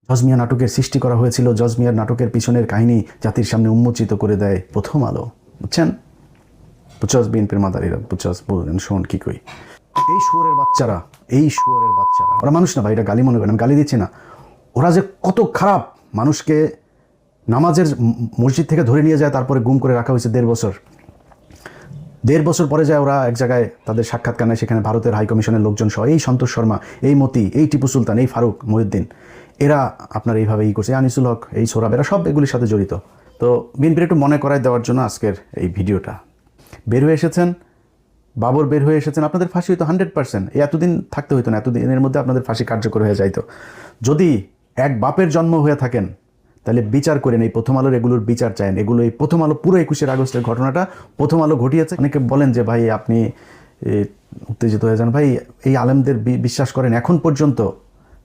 জজ মিয়া নাটকের সৃষ্টি করা হয়েছিল। জজ মিয়ার নাটকের পিছনের কাহিনী জাতির সামনে উন্মোচিত করে দেয় প্রথম আলো। বুঝছেন? বুঝছস বিএনপির মাদারিরা, বুঝছস? বললেন শোন কি কই। এই শুয়োরের বাচ্চারা, ওরা মানুষ না ভাই, এটা গালি মনে করেন, আমি গালি দিচ্ছি না। ওরা যে কত খারাপ, মানুষকে নামাজের মসজিদ থেকে ধরে নিয়ে যায়, তারপরে গুম করে রাখা হয়েছে 1.5 বছর পরে যায় ওরা এক জায়গায় তাদের সাক্ষাৎকার নেয়, সেখানে ভারতের হাইকমিশনের লোকজন সহ, এই সন্তোষ শর্মা, এই মতি, এই টিপু সুলতান, এই ফারুক মহিউদ্দিন, এরা আপনার এইভাবে করছে। আনিসুল হক, এই সোরাব, এরা সব এগুলির সাথে জড়িত। তো বিএনপির একটু মনে করায় দেওয়ার জন্য আজকের এই ভিডিওটা। বের হয়ে এসেছেন, বাবর বের হয়ে এসেছেন, আপনাদের ফাঁসি হইতো 100%। এতদিন থাকতে হইতো না, এতদিনের মধ্যে আপনাদের ফাঁসি কার্যকর হয়ে যাইতো। যদি এক বাপের জন্ম হয়ে থাকেন তাহলে বিচার করেন, এই প্রথম আলোর এগুলোর বিচার চায়েন। এগুলো এই প্রথম আলো, পুরো 21শে আগস্টের ঘটনাটা প্রথম আলো ঘটিয়েছে। অনেকে বলেন যে ভাই আপনি উত্তেজিত হয়ে যান। ভাই এই আলেমদের বিশ্বাস করেন, এখন পর্যন্ত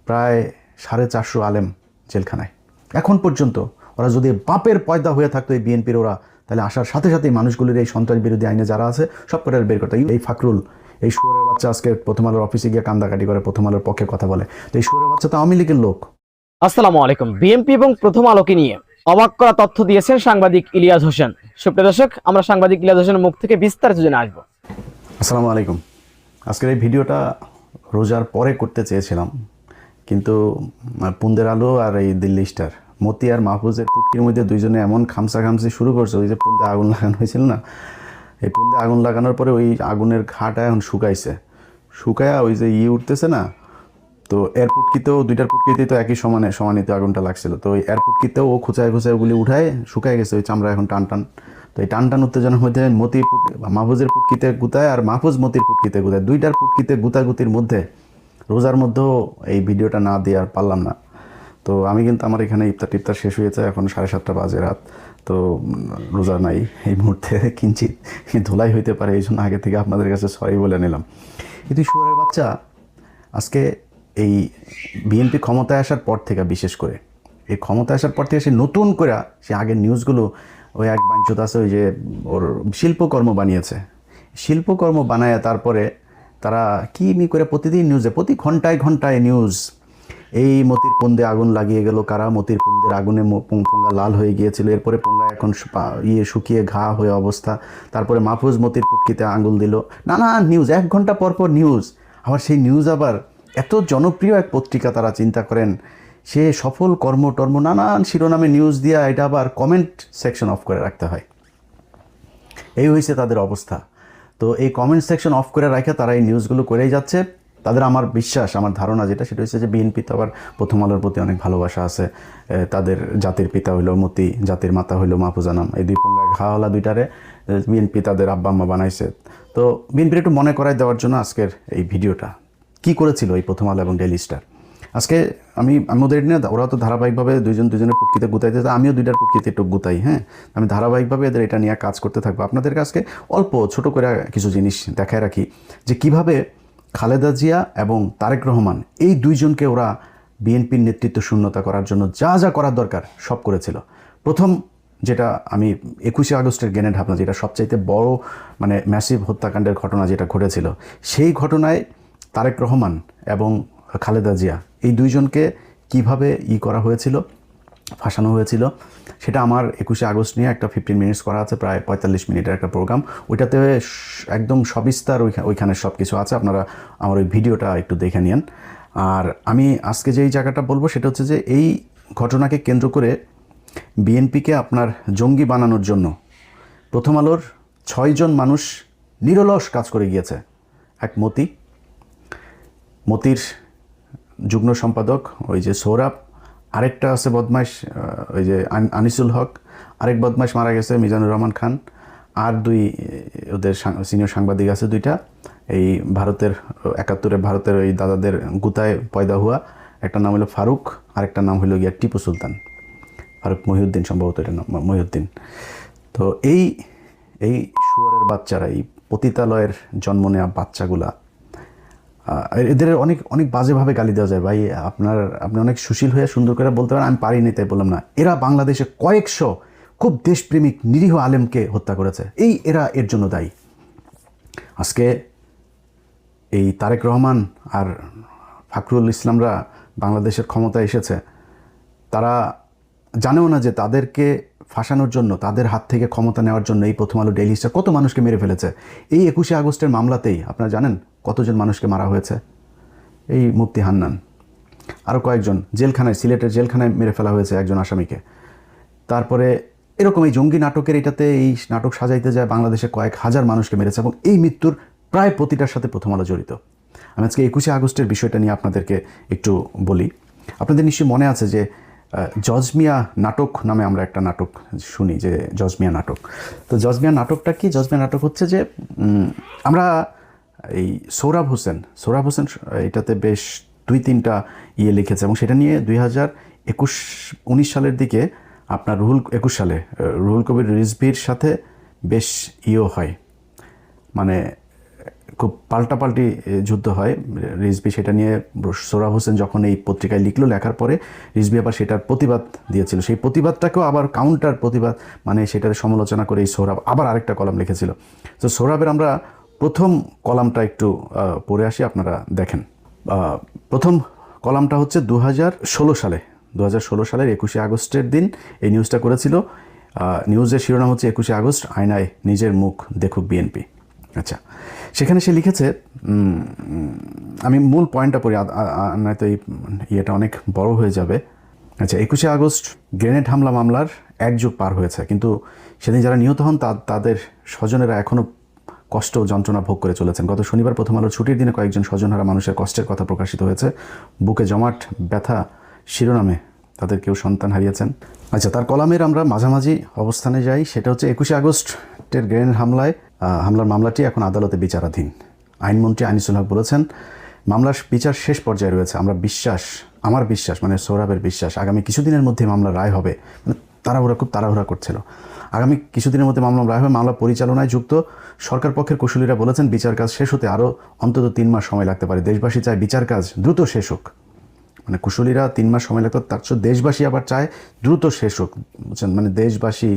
প্রায় 450 আলেম জেলখানায়। এখন পর্যন্ত ওরা যদি বাপের পয়দা হয়ে থাকতো এই বিএনপির, ওরা তাহলে আসার সাথে সাথেই মানুষগুলির এই সন্ত্রাস বিরোধী আইনে যারা আছে সব করে বের করতে। এই ফাকরুল, এই শুয়োরের বাচ্চা আজকে প্রথম আলোর অফিসে গিয়ে কান্দাকাটি করে, প্রথম আলোর পক্ষে কথা বলে। তো এই শুয়োরের বাচ্চা তো আওয়ামী লীগের লোক। আসসালামু আলাইকুম। বিএনপি এবং প্রথম আলোকে নিয়ে অবাক করা তথ্য দিয়েছেন সাংবাদিক ইলিয়াস হোসেন। সুপ্রিয় দর্শক, আমরা সাংবাদিক ইলিয়াস হোসেনের মুখ থেকে বিস্তারিত জেনে আসবো। আসসালামু আলাইকুম। আজকের এই ভিডিওটা রোজার পরে করতে চেয়েছিলাম, কিন্তু পুন্দের আলো আর এই দিল্লি স্টার, মতি আর মাহফুজের পুটকির মধ্যে দুইজনে এমন খামসি শুরু করছে। ওই যে পুন্দে আগুন লাগানো হয়েছিল না, এই পুন্দে আগুন লাগানোর পরে ওই আগুনের ঘাটা এখন শুকায়া ওই যে উঠতেছে না, তো এর পুটকিতেও, দুইটার পুটকিতেই তো একই সমানিত আগুনটা লাগছিল। তো ওই এর পুটকিতেও ও খুচায় ওগুলি উঠায় শুকায় গেছে, ওই চামড়া এখন টান। তো এই টান উত্তেজনার মধ্যে মাহফুজের পুটকিতে গুতায় আর মাহফুজ মতির পুটকিতে গুতায়, দুইটার পুটকিতে গুতাগুতির মধ্যে রোজার মধ্যেও এই ভিডিওটা না দিয়ে আর পারলাম না। তো আমি কিন্তু আমার এখানে ইফতার শেষ হয়েছে, এখন 7:30 বাজে রাত। তো রোজা নাই এই মুহূর্তে, কিঞ্চিত ধুলাই হইতে পারে, এই জন্য আগে থেকে আপনাদের কাছে সরি বলে নিলাম। কিন্তু শুয়োরের বাচ্চা আজকে এই বিএনপি ক্ষমতায় আসার পর থেকে, বিশেষ করে এই ক্ষমতায় আসার পর থেকে সে নতুন করে সে আগের নিউজগুলো, ওই এক বাঞ্চত আছে ওই যে ওর শিল্পকর্ম বানিয়েছে, শিল্পকর্ম বানায় তারপরে তারা কি করে প্রতিদিন নিউজে, প্রতি ঘন্টায় নিউজ। এই মতির পুন্দে আগুন লাগিয়ে গেল কারা, মতির পুন্দের আগুনে পোঙ্গা লাল হয়ে গিয়েছিল, এরপরে পোঙ্গা এখন শুকিয়ে ঘা হয়ে অবস্থা, তারপরে মাহফুজ মতির পুটকিতে আঙুল দিল, নানা নিউজ, 1 ঘন্টা পর নিউজ। আবার সেই নিউজ আবার এত জনপ্রিয় এক পত্রিকা, তারা চিন্তা করেন সে সফল কর্মটর্ম নানান শিরোনামে নিউজ দিয়া এটা আবার কমেন্ট সেকশন অফ করে রাখতে হয়। এই হয়েছে তাদের অবস্থা। তো এই কমেন্ট সেকশন অফ করে রাখে তারা এই নিউজগুলো করেই যাচ্ছে। তাদের, আমার বিশ্বাস, আমার ধারণা যেটা, সেটা হচ্ছে যে বিএনপি তো আবার প্রথম আলোর প্রতি অনেক ভালোবাসা আছে। তাদের জাতির পিতা হইল মতি, জাতির মাতা হইল মাহফুজা নাম, এই দুই পোঙ্গা ঘাওয়ালা দুইটারে বিএনপি তাদের আব্বা আম্মা বানাইছে। তো বিএনপির একটু মনে করাই দেওয়ার জন্য আজকের এই ভিডিওটা। কি করেছিল এই প্রথম আলো এবং ডেইলি স্টার আজকে, আমি ওদের নিয়ে, ওরা তো ধারাবাহিকভাবে দুজনের পুটকিতে গুতাইতে, আমিও দুইটার পুটকিতে একটু গুতাই। হ্যাঁ, আমি ধারাবাহিকভাবে এদের এটা নিয়ে কাজ করতে থাকবো। আপনাদের কাছে অল্প ছোট করে কিছু জিনিস দেখায় রাখি যে কিভাবে খালেদা জিয়া এবং তারেক রহমান, এই দুইজনকে ওরা বিএনপির নেতৃত্ব শূন্যতা করার জন্য যা যা করার দরকার সব করেছিল। প্রথম যেটা আমি 21শে আগস্টের গ্রেনেড হামলা, যেটা সবচাইতে বড় মানে ম্যাসিভ হত্যাকাণ্ডের ঘটনা যেটা ঘটেছিল, সেই ঘটনায় তারেক রহমান এবং খালেদা জিয়া, এই দুইজনকে কিভাবে করা হয়েছিল, ফাঁসানো হয়েছিল, সেটা আমার 21শে আগস্ট নিয়ে একটা 15 মিনিটস করা আছে, প্রায় 45 মিনিটের একটা প্রোগ্রাম। ওইটাতে একদম সবিস্তার ওইখানে সব কিছু আছে, আপনারা আমার ওই ভিডিওটা একটু দেখে নিন। আর আমি আজকে যেই জায়গাটা বলবো সেটা হচ্ছে যে এই ঘটনাকে কেন্দ্র করে বিএনপিকে আপনার জঙ্গি বানানোর জন্য প্রথম আলোর 6 জন মানুষ নিরলস কাজ করে গিয়েছে। এক মতির যুগ্ম সম্পাদক ওই যে সৌরভ, আরেকটা আছে বদমাইশ ওই যে আনিসুল হক, আরেক বদমাইশ মারা গেছে মিজানুর রহমান খান, আর ওদের সিনিয়র সাংবাদিক আছে 2টা, এই ভারতের 71-এ ভারতের ওই দাদাদের গুতায় পয়দা হওয়া, একটা নাম হলো ফারুক, আরেকটা নাম হলো গিয়া টিপু সুলতান, ফারুক মহিউদ্দিন সম্ভবত, এটা নাম মহিউদ্দিন। তো এই শুয়োরের বাচ্চারা, এই পতিতালয়ের জন্ম নেওয়া বাচ্চাগুলা, এদের অনেক বাজেভাবে গালি দেওয়া যায়। ভাই আপনি অনেক সুশীল হয়ে সুন্দর করে বলতে পারেন, আমি পারিনি তাই বললাম না। এরা বাংলাদেশে কয়েকশো খুব দেশপ্রেমিক নিরীহ আলেমকে হত্যা করেছে, এরা এর জন্য দায়ী। আজকে এই তারেক রহমান আর ফাকরুল ইসলামরা বাংলাদেশের ক্ষমতায় এসেছে, তারা জানেও না যে তাদেরকে ফাঁসানোর জন্য, তাদের হাত থেকে ক্ষমতা নেওয়ার জন্য এই প্রথম আলো ডেইলি স্টার কত মানুষকে মেরে ফেলেছে। এই 21শে আগস্টের মামলাতেই আপনারা জানেন কতজন মানুষকে মারা হয়েছে। এই মুফতি হান্নান, আরও কয়েকজন জেলখানায়, সিলেটের জেলখানায় মেরে ফেলা হয়েছে একজন আসামিকে। তারপরে এরকম এই জঙ্গি নাটকের এটাতে এই নাটক সাজাইতে যায় বাংলাদেশে কয়েক হাজার মানুষকে মেরেছে এবং এই মৃত্যুর প্রায় প্রতিটার সাথে প্রথম আলো জড়িত। আমি আজকে 21শে আগস্টের বিষয়টা নিয়ে আপনাদেরকে একটু বলি। আপনাদের নিশ্চয়ই মনে আছে যে জজমিয়া নাটক নামে আমরা একটা নাটক শুনি, যে জজমিয়া নাটক। তো জজমিয়া নাটকটা কি? জজমিয়া নাটক হচ্ছে যে আমরা এই সোহরাব হোসেন এটাতে বেশ 2-3টা লিখেছে এবং সেটা নিয়ে 2019 সালের দিকে আপনার 21 সালে রুহুল কবির রিজভির সাথে বেশ হয়, মানে খুব পাল্টাপাল্টি যুদ্ধ হয়। রিজভি সেটা নিয়ে, সোহরাব হোসেন যখন এই পত্রিকায় লিখলো, লেখার পরে রিজভি আবার সেটার প্রতিবাদ দিয়েছিল। সেই প্রতিবাদটাকেও আবার কাউন্টার প্রতিবাদ, মানে সেটার সমালোচনা করে এই সোহরাব আবার আরেকটা কলাম লিখেছিল। তো সোহরাবের আমরা প্রথম কলামটা একটু পড়ে আসি, আপনারা দেখেন। প্রথম কলামটা হচ্ছে 2016 সালের 21শে আগস্টের দিন এই নিউজটা করেছিল। নিউজের শিরোনাম হচ্ছে 21শে আগস্ট আয়নায় নিজের মুখ দেখুক বিএনপি। আচ্ছা, সেখানে সে লিখেছে, আমি মূল পয়েন্টটা পড়ি, নয়তো এই ইয়েটা অনেক বড় হয়ে যাবে। আচ্ছা, 21শে আগস্ট গ্রেনেড হামলা মামলার 1 যুগ পার হয়েছে, কিন্তু সেদিন যারা নিহত হন তাদের স্বজনেরা এখনও কষ্ট ও যন্ত্রণা ভোগ করে চলেছেন। গত শনিবার প্রথম আলোর ছুটির দিনে কয়েকজন স্বজনহারা মানুষের কষ্টের কথা প্রকাশিত হয়েছে। বুকে জমাট ব্যথা শিরোনামে তাদের কেউ সন্তান হারিয়েছেন। আচ্ছা, তার কলামের আমরা মাঝামাঝি অবস্থানে যাই। সেটা হচ্ছে 21শে আগস্টের গ্রেনেড হামলার মামলাটি এখন আদালতে বিচারাধীন। আইনমন্ত্রী আনিসুল হক বলেছেন, মামলার বিচার শেষ পর্যায়ে রয়েছে। আমার বিশ্বাস, মানে সোহরাবের বিশ্বাস, আগামী কিছুদিনের মধ্যে মামলার রায় হবে। মানে খুব তাড়াহুড়া করছিল। আগামী কিছুদিনের মধ্যে মামলা রায় হবে। মামলা পরিচালনায় যুক্ত সরকার পক্ষের কুশলীরা বলেছেন, বিচার কাজ শেষ হতে আরও অন্তত 3 মাস সময় লাগতে পারে। দেশবাসী চায় বিচার কাজ দ্রুত শেষ হোক। মানে কুশলীরা 3 মাস সময় লাগতো, তার চেয়ে দেশবাসী আবার চায় দ্রুত শেষ হোক, বুঝছেন? মানে দেশবাসী,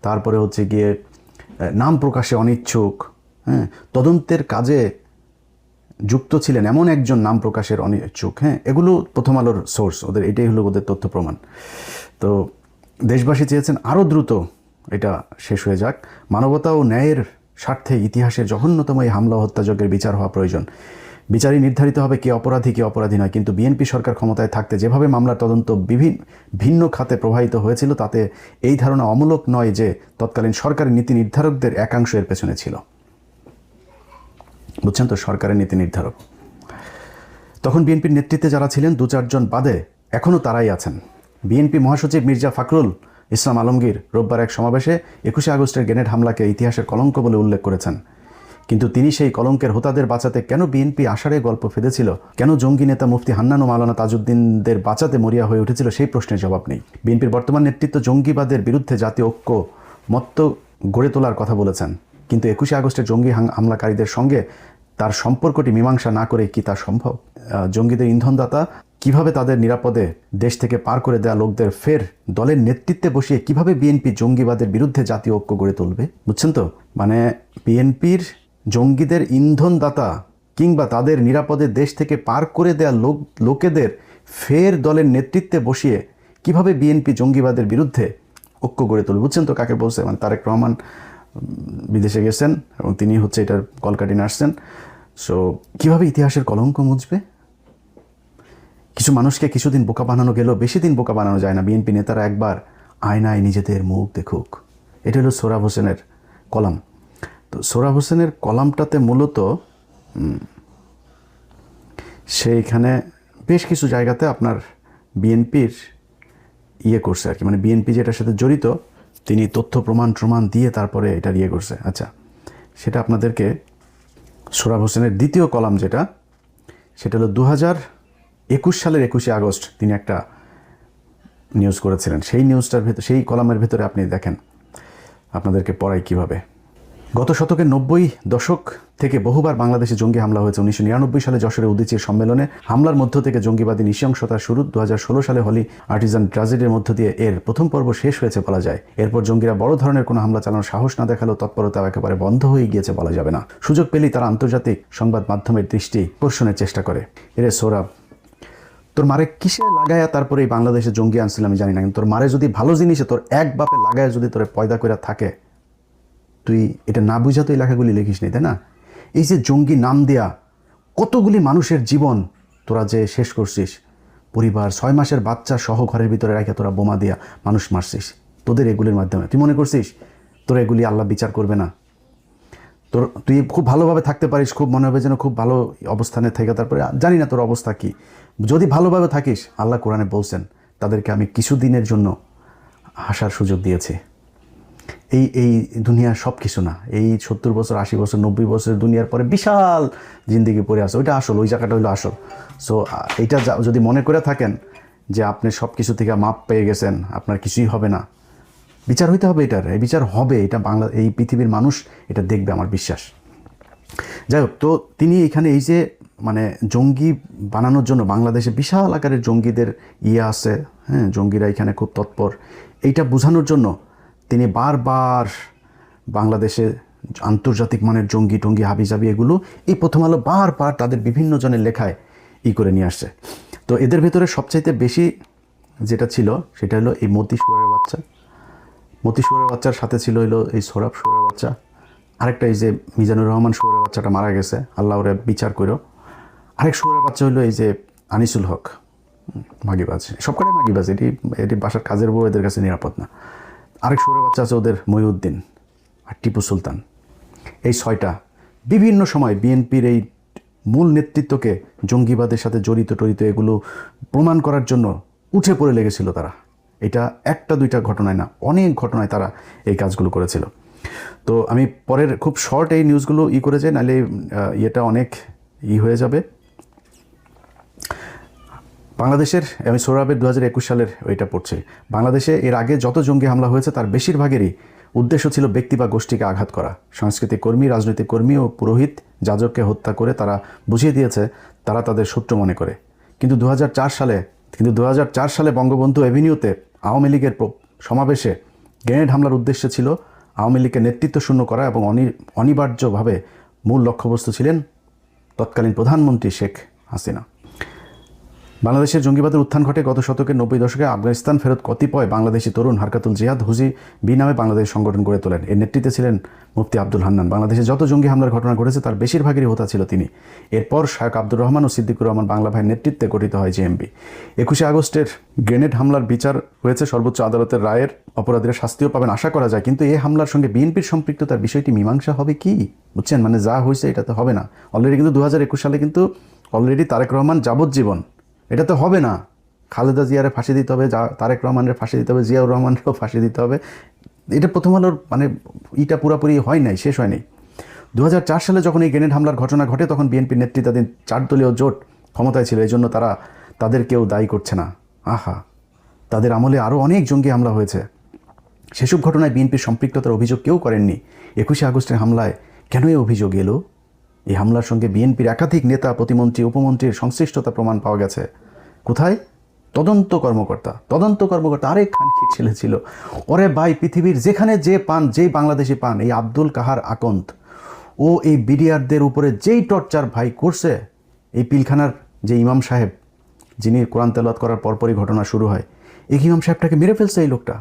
তারপরে হচ্ছে গিয়ে নাম প্রকাশে অনিচ্ছুক, হ্যাঁ, তদন্তের কাজে যুক্ত ছিলেন এমন একজন নাম প্রকাশের অনিচ্ছুক, হ্যাঁ, এগুলো প্রথম আলোর সোর্স, এটাই হলো ওদের তথ্য প্রমাণ। তো দেশবাসী চেয়েছেন আরও দ্রুত এটা শেষ হয়ে যাক। মানবতা ও ন্যায়ের স্বার্থে ইতিহাসের জঘন্যতম এই হামলা হত্যাযজ্ঞের বিচার হওয়া প্রয়োজন। বিচারই নির্ধারিত হবে কে অপরাধী কে অপরাধী নয়। কিন্তু বিএনপি সরকার ক্ষমতায় থাকতে যেভাবে মামলার তদন্ত ভিন্ন খাতে প্রবাহিত হয়েছিল, তাতে এই ধারণা অমূলক নয় যে তৎকালীন সরকারের নীতি নির্ধারকদের একাংশ এর পেছনে ছিল। বুঝছেন তো, সরকারের নীতি নির্ধারক। তখন বিএনপির নেতৃত্বে যারা ছিলেন 2-4 জন বাদে এখনও তারাই আছেন। বিএনপি মহাসচিব মির্জা ফখরুল ইসলাম আলমগীর রোববার এক সমাবেশে 21শে আগস্টের গ্রেনেড হামলাকে ইতিহাসের কলঙ্ক বলে উল্লেখ করেছেন। কিন্তু তিনি সেই কলঙ্কের হোতাদের বাঁচাতে কেন বিএনপি আষাঢ়ে গল্প ফেঁদেছিল, কেন জঙ্গি নেতা মুফতি হান্নান ও মাওলানা তাজউদ্দিনদের বাঁচাতে মরিয়া হয়ে উঠেছিল, সেই প্রশ্নের জবাব নেই। বিএনপির বর্তমান নেতৃত্ব জঙ্গিবাদের বিরুদ্ধে জাতীয় ঐক্য মত্ত গড়ে তোলার কথা বলেছেন, কিন্তু 21শে আগস্টের জঙ্গি হামলাকারীদের সঙ্গে তার সম্পর্কটি মীমাংসা না করে কি তা সম্ভব? জঙ্গিদের ইন্ধনদাতা কিভাবে তাদের নিরাপদে দেশ থেকে পার করে দেওয়া লোকদের ফের দলের নেতৃত্বে বসিয়ে কিভাবে বিএনপি জঙ্গিবাদের বিরুদ্ধে জাতীয় ঐক্য গড়ে তুলবে? বুঝছেন তো, মানে বিএনপির জঙ্গিদের ইন্ধনদাতা কিংবা তাদের নিরাপদে দেশ থেকে পার করে দেওয়া লোকেদের ফের দলের নেতৃত্বে বসিয়ে কিভাবে বিএনপি জঙ্গিবাদের বিরুদ্ধে ঐক্য গড়ে তুলবে? বুঝছেন তো কাকে বলছে? মানে তারেক রহমান বিদেশে গেছেন এবং তিনি হচ্ছে এটার কলকাঠি নাড়ছেন। সো কীভাবে ইতিহাসের কলঙ্ক মুছবে? কিছু মানুষকে কিছুদিন বোকা বানানো গেলেও বেশি দিন বোকা বানানো যায় না। বিএনপি নেতারা একবার আয়নায় নিজেদের মুখ দেখুক। এটা হলো সোহরাব হোসেনের কলাম। তো সোহরাব হোসেনের কলামটাতে মূলত সেইখানে বেশ কিছু জায়গাতে আপনার বিএনপির করছে আর কি, মানে বিএনপি যেটার সাথে জড়িত তিনি তথ্য প্রমাণ দিয়ে তারপরে এটা করছে। আচ্ছা, সেটা আপনাদেরকে সোহরাব হোসেনের দ্বিতীয় কলাম যেটা, সেটা হলো 2021 সালের 21শে আগস্ট তিনি একটা নিউজ করেছিলেন। সেই নিউজটার ভেতর, সেই কলামের ভেতরে আপনি দেখেন, আপনাদেরকে পড়াই কিভাবে। গত শতকের 90 দশক থেকে বহুবার বাংলাদেশে জঙ্গি হামলা হয়েছে। 1999 সালে যশোরে উদীচীর সম্মেলনে হামলার মধ্য থেকে জঙ্গিবাদী নৃশংসতার শুরু। 2016 সালে হলি আর্টিজান ট্র্যাজেডির মধ্য দিয়ে এর প্রথম পর্ব শেষ হয়েছে বলা যায়। এরপর জঙ্গিরা বড় ধরনের কোনো হামলা চালানোর সাহস না দেখালেও তৎপরতা একেবারে বন্ধ হয়ে গিয়েছে বলা যাবে না। সুযোগ পেলেই তারা আন্তর্জাতিক সংবাদ মাধ্যমের দৃষ্টি আকর্ষণের চেষ্টা করে। এর সোহরাব, তোর মারে কিসে লাগায়া তারপরে এই বাংলাদেশে জঙ্গি আনছিল আমি জানি না, কিন্তু তোর মারে যদি ভালো জিনিসে তোর এক বাপে লাগায় যদি তোর পয়দা করে থাকে, তুই এটা না বুঝা তো এই লেখাগুলি লিখিস নি, তাই না? এই যে জঙ্গি নাম দেয়া কতগুলি মানুষের জীবন তোরা যে শেষ করছিস, পরিবার 6 মাসের বাচ্চা সহ ঘরের ভিতরে রেখে তোরা বোমা দিয়া মানুষ মারছিস তোদের এগুলির মাধ্যমে। তুই মনে করছিস তোর এগুলি আল্লাহ বিচার করবে না? তুই খুব ভালোভাবে থাকতে পারিস, খুব মনে হবে যেন খুব ভালো অবস্থানে থেকে, তারপরে জানি না তোর অবস্থা কি। যদি ভালোভাবে থাকিস, আল্লাহ কোরআনে বলছেন তাদেরকে আমি কিছুদিনের জন্য হাসার সুযোগ দিয়েছি। এই দুনিয়া সব কিছু না। এই 70 বছর 80 বছর 90 বছরের দুনিয়ার পরে বিশাল জিন্দিগি পড়ে আছে, ওইটা আসল, ওই জায়গাটা হইলো আসল। সো এইটা যদি মনে করে থাকেন যে আপনি সব কিছু থেকে মাপ পেয়ে গেছেন, আপনার কিছুই হবে না, বিচার হইতে হবে। এই বিচার হবে, এটা এই পৃথিবীর মানুষ এটা দেখবে, আমার বিশ্বাস। যাই হোক, তো তিনি এখানে এই যে মানে জঙ্গি বানানোর জন্য বাংলাদেশে বিশাল আকারের জঙ্গিদের আছে, হ্যাঁ, জঙ্গিরা এখানে খুব তৎপর, এইটা বোঝানোর জন্য তিনি বারবার বাংলাদেশে আন্তর্জাতিক মানের জঙ্গি টঙ্গি হাবিজাবি এগুলো এই প্রথম আলো বারবার তাদের বিভিন্ন জনের লেখায় করে নিয়ে আসছে। তো এদের ভেতরে সবচাইতে বেশি যেটা ছিল সেটা হলো এই মতি শুয়োরের বাচ্চা। মতি শুয়োরের বাচ্চার সাথে ছিল হলো এই সোহরাব শুয়োরের বাচ্চা, আরেকটা এই যে মিজানুর রহমান শুয়োরের বাচ্চাটা মারা গেছে, আল্লাহ ওরে বিচার করো। আরেক শুয়োরের বাচ্চা হলো এই যে আনিসুল হক, মাগিবাজ, সবকটাই মাগিবাজ, এটি বাসার কাজের বউ, এদের কাছে নিরাপদ না। আরেক শুয়োরের বাচ্চা আছে ওদের মহিউদ্দিন আর টিপু সুলতান। এই 6টা বিভিন্ন সময় বিএনপির এই মূল নেতৃত্বকে জঙ্গিবাদের সাথে জড়িত এগুলো প্রমাণ করার জন্য উঠে পড়ে লেগেছিল তারা। এটা একটা দুইটা ঘটনায় না, অনেক ঘটনায় তারা এই কাজগুলো করেছিল। তো আমি পরের খুব শর্ট এই নিউজগুলো করেছে, নাহলে এটা অনেক হয়ে যাবে। বাংলাদেশের, আমি সোহরাবের 2021 সালের ওইটা পড়ছি, বাংলাদেশে এর আগে যত জঙ্গি হামলা হয়েছে তার বেশিরভাগেরই উদ্দেশ্য ছিল ব্যক্তি বা গোষ্ঠীকে আঘাত করা। সাংস্কৃতিক কর্মী, রাজনৈতিক কর্মী ও পুরোহিত যাজককে হত্যা করে তারা বুঝিয়ে দিয়েছে তারা তাদের শত্রু মনে করে। কিন্তু 2004 সালে বঙ্গবন্ধু এভিনিউতে আওয়ামী লীগের সমাবেশে গ্রেনেড হামলার উদ্দেশ্য ছিল আওয়ামী লীগকে নেতৃত্ব শূন্য করা, এবং অনিবার্যভাবে মূল লক্ষ্যবস্তু ছিলেন তৎকালীন প্রধানমন্ত্রী শেখ হাসিনা। বাংলাদেশের জঙ্গিবাদের উত্থান ঘটে গত শতকের 90 দশকে। আফগানিস্তান ফেরত কতিপয় বাংলাদেশি তরুণ হারকাতুল জিহাদ হুজি বি নামে বাংলাদেশ সংগঠন গড়ে তোলেন। এর নেতৃত্বে ছিলেন মুফতি আব্দুল হান্নান। বাংলাদেশে যত জঙ্গি হামলার ঘটনা ঘটেছে তার বেশিরভাগেরই হোতা ছিল তিনি। এরপর শায়খ আব্দুর রহমান ও সিদ্দিকুর রহমান বাংলা ভাইয়ের নেতৃত্বে গঠিত হয় জেএমবি। 21 আগস্টের গ্রেনেড হামলার বিচার হয়েছে সর্বোচ্চ আদালতের রায়ের, অপরাধীরা শাস্তিও পাবেন আশা করা যায়। কিন্তু এই হামলার সঙ্গে বিএনপির সম্পৃক্ততার বিষয়টি মীমাংসা হবে কি? বুঝছেন, মানে যা হয়েছে এটা তো হবে না। অলরেডি কিন্তু 2021 সালে কিন্তু অলরেডি তারেক রহমান যাবজ্জীবন, এটা তো হবে না। খালেদা জিয়ারে ফাঁসি দিতে হবে, তারেক রহমানের ফাঁসি দিতে হবে, জিয়াউর রহমানেরও ফাঁসি দিতে হবে। এটা প্রথম আলোর মানে পুরোপুরি হয় নাই, শেষ হয়নি। 2004 সালে যখন এই গ্রেনেড হামলার ঘটনা ঘটে তখন বিএনপির নেতৃত্বাধীন 4 দলীয় জোট ক্ষমতায় ছিল, এই জন্য তাদের কেউ দায়ী করছে না। আহা, তাদের আমলে আরও অনেক জঙ্গি হামলা হয়েছে, সেসব ঘটনায় বিএনপির সম্পৃক্ততার অভিযোগ কেউ করেননি। 21 আগস্টের হামলায় কেন এই অভিযোগ এলো? এই হামলার সঙ্গে বিএনপির একাধিক নেতা, প্রতিমন্ত্রী, উপমন্ত্রীর সংশ্লিষ্টতা প্রমাণ পাওয়া গেছে। কোথায়? তদন্ত কর্মকর্তা আরেক খানকির ছেলে ছিল। ওরে ভাই, পৃথিবীর যেখানে যে পান, যেই বাংলাদেশি পান, এই আব্দুল কাহার আকন্দ ও এই বিডিআরদের উপরে যেই টর্চার ভাই করছে, এই পিলখানার যে ইমাম সাহেব, যিনি কোরআন তেলাওয়াত করার পরপরই ঘটনা শুরু হয়, এই ইমাম সাহেবটাকে মেরে ফেলছে এই লোকটা।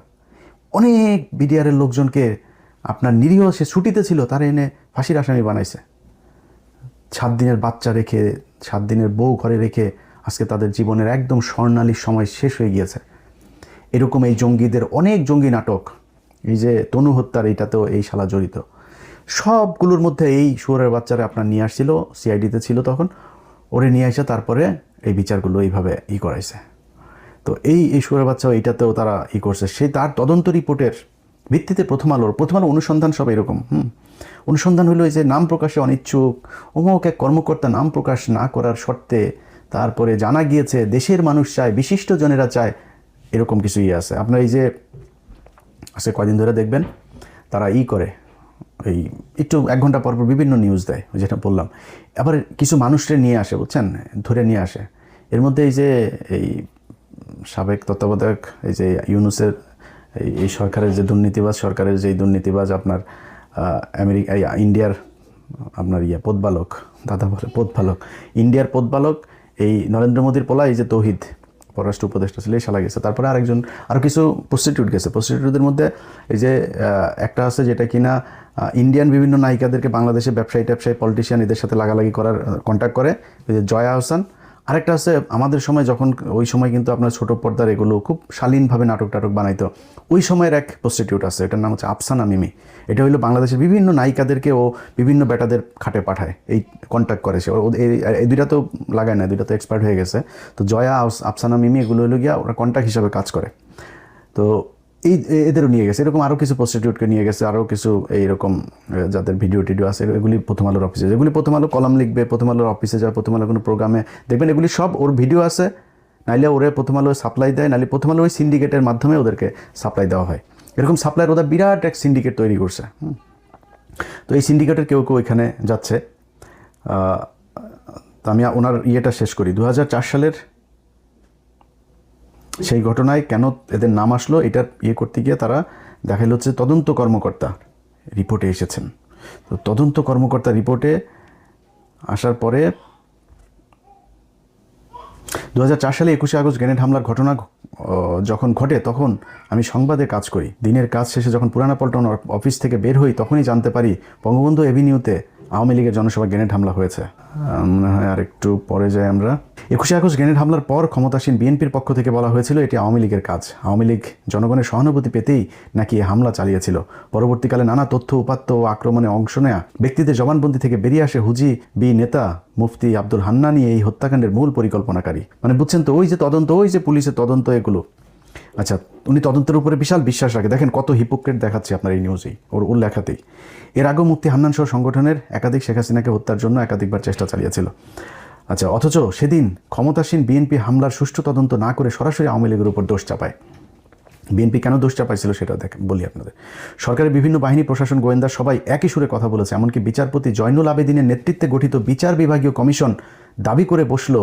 অনেক বিডিআরের লোকজনকে, আপনার নিরীহ সে ছুটিতে ছিল, তারা এনে ফাঁসির আসামি বানাইছে। 7 দিনের বাচ্চা রেখে, 7 দিনের বউ ঘরে রেখে আজকে তাদের জীবনের একদম স্বর্ণালী সময় শেষ হয়ে গিয়েছে। এরকম এই জঙ্গিদের অনেক জঙ্গি নাটক, এই যে তনু হত্যার, এইটাতেও এই শালা জড়িত। সবগুলোর মধ্যে এই শুয়োরের বাচ্চারা আপনার নিয়ে আসছিল, সিআইডিতে ছিল তখন, ওরে নিয়ে আসে তারপরে এই বিচারগুলো এইভাবে করাইছে। তো এই শুয়োরের বাচ্চাও এইটাতেও তারা করছে। সেই তার তদন্ত রিপোর্টের ভিত্তিতে প্রথম আলো অনুসন্ধান সব এরকম অনুসন্ধান হলো এই যে নাম প্রকাশে অনিচ্ছুক অমুক এক কর্মকর্তা নাম প্রকাশ না করার শর্তে তারপরে জানা গিয়েছে দেশের মানুষ চায়, বিশিষ্ট জনেরা চায়, এরকম কিছু আছে। আপনার এই যে আজকে কয়দিন ধরে দেখবেন তারা করে এই একটু 1 ঘন্টা পর পর বিভিন্ন নিউজ দেয়, যেটা বললাম। আবার কিছু মানুষকে নিয়ে আসে, বুঝছেন, ধরে নিয়ে আসে। এর মধ্যে এই যে এই সাবেক তত্ত্বাবধায়ক এই যে ইউনুসের এই সরকারের যে দুর্নীতিবাজ, সরকারের যেই দুর্নীতিবাজ আপনার ইন্ডিয়ার আপনার পদবালক, দাদা বলে পদবালক, ইন্ডিয়ার পদবালক, এই নরেন্দ্র মোদীর পোলা এই যে তৌহিদ পররাষ্ট্র উপদেষ্টা ছিল এই শালা গেছে, তারপরে আরেকজন আরও কিছু প্রস্টিটিউট গেছে। প্রস্টিটিউটদের মধ্যে এই যে একটা আছে যেটা কিনা ইন্ডিয়ান বিভিন্ন নায়িকাদেরকে বাংলাদেশে ব্যবসায়ী পলিটিশিয়ান এদের সাথে লাগালাগি করার কন্ট্যাক্ট করে, ওই যে জয়া হোসেন। আরেকটা আছে আমাদের সময় যখন ওই সময় কিন্তু আপনার ছোট পর্দার এগুলো খুব শালীনভাবে নাটক বানাইতো, ওই সময়ের এক প্রস্টিটিউট আছে, এটার নাম হচ্ছে আফসানা মিমি। এটা হলো বাংলাদেশের বিভিন্ন নায়িকাদেরকে ও বিভিন্ন বেটাদের খাটে পাঠায়, এই কন্ট্যাক্ট করে সে। এই দুইটা তো লাগায় না, দুইটা তো এক্সপার্ট হয়ে গেছে। তো জয়া আফসানা মিমি এগুলো হলো গিয়া ওরা কন্ট্যাক্ট হিসাবে কাজ করে। তো এদেরও নিয়ে গেছে, এরকম আরও কিছু প্রস্টিটিউটকে নিয়ে গেছে, আরও কিছু এইরকম যাদের ভিডিও টিডিও আছে, এগুলি প্রথম আলোর অফিসে, যেগুলি প্রথম আলো কলাম লিখবে, প্রথম আলোর অফিসে যায়, প্রথম আলো কোনো প্রোগ্রামে দেখবেন এগুলি সব ওর ভিডিও আছে, নাইলে ওরে প্রথম আলো সাপ্লাই দেয়, নাইলে প্রথম আলো ওই সিন্ডিকেটের মাধ্যমে ওদেরকে সাপ্লাই দেওয়া হয়। এরকম সাপ্লাইয়ের ওরা বিরাট এক সিন্ডিকেট তৈরি করছে। তো এই সিন্ডিকেটের কেউ এখানে যাচ্ছে। তো আমি ওনার ইয়েটা শেষ করি। 2004 সালের সেই ঘটনায় কেন এদের নাম আসলো এটার করতে গিয়ে তারা দেখাইল হচ্ছে তদন্ত কর্মকর্তা রিপোর্টে এসেছেন। তো তদন্ত কর্মকর্তা রিপোর্টে আসার পরে 2004 সালে 21শে আগস্ট গ্রেনেড হামলার ঘটনা যখন ঘটে তখন আমি সংবাদে কাজ করি। দিনের কাজ শেষে যখন পুরানা পল্টন অফিস থেকে বের হই তখনই জানতে পারি বঙ্গবন্ধু এভিনিউতে আওয়ামী লীগের জনসভা গ্রেনেড হামলা হয়েছে। মনে হয় আর একটু পরে যাই আমরা। 21শে আগস্ট গ্রেনেড হামলার পর ক্ষমতাসীন বিএনপির পক্ষ থেকে বলা হয়েছিল এটি আওয়ামী লীগের কাজ। আওয়ামী লীগ জনগণের সহানুভূতি পেতেই নাকি হামলা চালিয়েছিল। পরবর্তীকালে নানা তথ্য উপাত্ত ও আক্রমণে অংশ নেয়া ব্যক্তিদের জবানবন্দি থেকে বেরিয়ে আসে হুজি বি নেতা মুফতি আব্দুল হান্নানি এই হত্যাকাণ্ডের মূল পরিকল্পনাকারী। মানে বুঝছেন তো, ওই যে তদন্ত, ওই যে পুলিশের তদন্ত, এগুলো আচ্ছা উনি তদন্তের উপরে বিশাল বিশ্বাস রাখে। দেখেন কত হিপোক্রেট দেখাচ্ছে আপনার এই নিউজেই, ওর লেখাতেই। এর আগেও মুফতি হান্নান সহ সংগঠনের একাধিক শেখ হাসিনাকে হত্যার জন্য একাধিকবার চেষ্টা চালিয়েছিল। আচ্ছা, অথচ সেদিন ক্ষমতাসীন বিএনপি হামলার সুষ্ঠু তদন্ত না করে সরাসরি আওয়ামী লীগের উপর দোষ চাপায়। বিএনপি কেন দোষ চাপাইছিল সেটা বলি আপনাদের। সরকারের বিভিন্ন বাহিনী, প্রশাসন, গোয়েন্দা সবাই একই সুরে কথা বলেছে। এমনকি বিচারপতি জয়নুল আবেদিনের নেতৃত্বে গঠিত বিচার বিভাগীয় কমিশন দাবি করে বসলো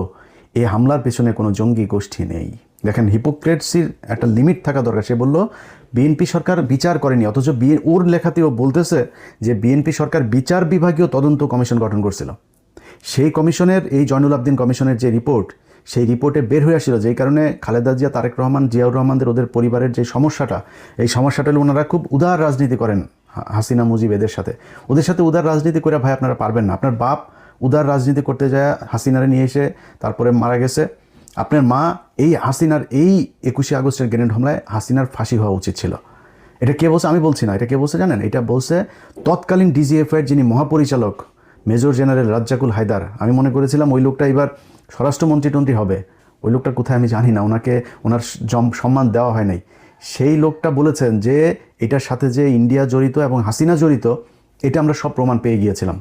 এই হামলার পেছনে কোনো জঙ্গি গোষ্ঠী নেই। দেখেন হিপোক্রেটসির একটা লিমিট থাকা দরকার। সে বলল বিএনপি সরকার বিচার করেনি, অথচ ওর লেখাতেও বলতেছে যে বিএনপি সরকার বিচার বিভাগীয় তদন্ত কমিশন গঠন করছিল। সেই কমিশনের, এই জয়নুল আবেদিন কমিশনের যে রিপোর্ট, সেই রিপোর্টে বের হয়ে আসছিল যেই কারণে খালেদা জিয়া, তারেক রহমান, জিয়াউর রহমানদের ওদের পরিবারের যে সমস্যাটা, এই সমস্যাটা হলো ওনারা খুব উদার রাজনীতি করেন হাসিনা মুজিব এদের সাথে। ওদের সাথে উদার রাজনীতি করে ভাই আপনারা পারবেন না। আপনার বাপ উদার রাজনীতি করতে যায় হাসিনারে নিয়ে এসে তারপরে মারা গেছে। আপনার মা এই হাসিনার এই 21শে আগস্টের গ্রেনেড হামলায় হাসিনার ফাঁসি হওয়া উচিত ছিল। এটা কে বলছে? আমি বলছি না, এটা কে বলছে জানেন? এটা বলছে তৎকালীন ডিজিএফআইয়ের যিনি মহাপরিচালক মেজর জেনারেল রাজ্জাকুল হায়দার। আমি মনে করেছিলাম ওই লোকটা এবার স্বরাষ্ট্রমন্ত্রী হবে। ওই লোকটা কোথায় আমি জানি না, ওনাকে ওনার সম্মান দেওয়া হয় নাই। সেই লোকটা বলেছেন যে এটার সাথে যে ইন্ডিয়া জড়িত এবং হাসিনা জড়িত, এটা আমরা সব প্রমাণ পেয়ে গিয়েছিলাম।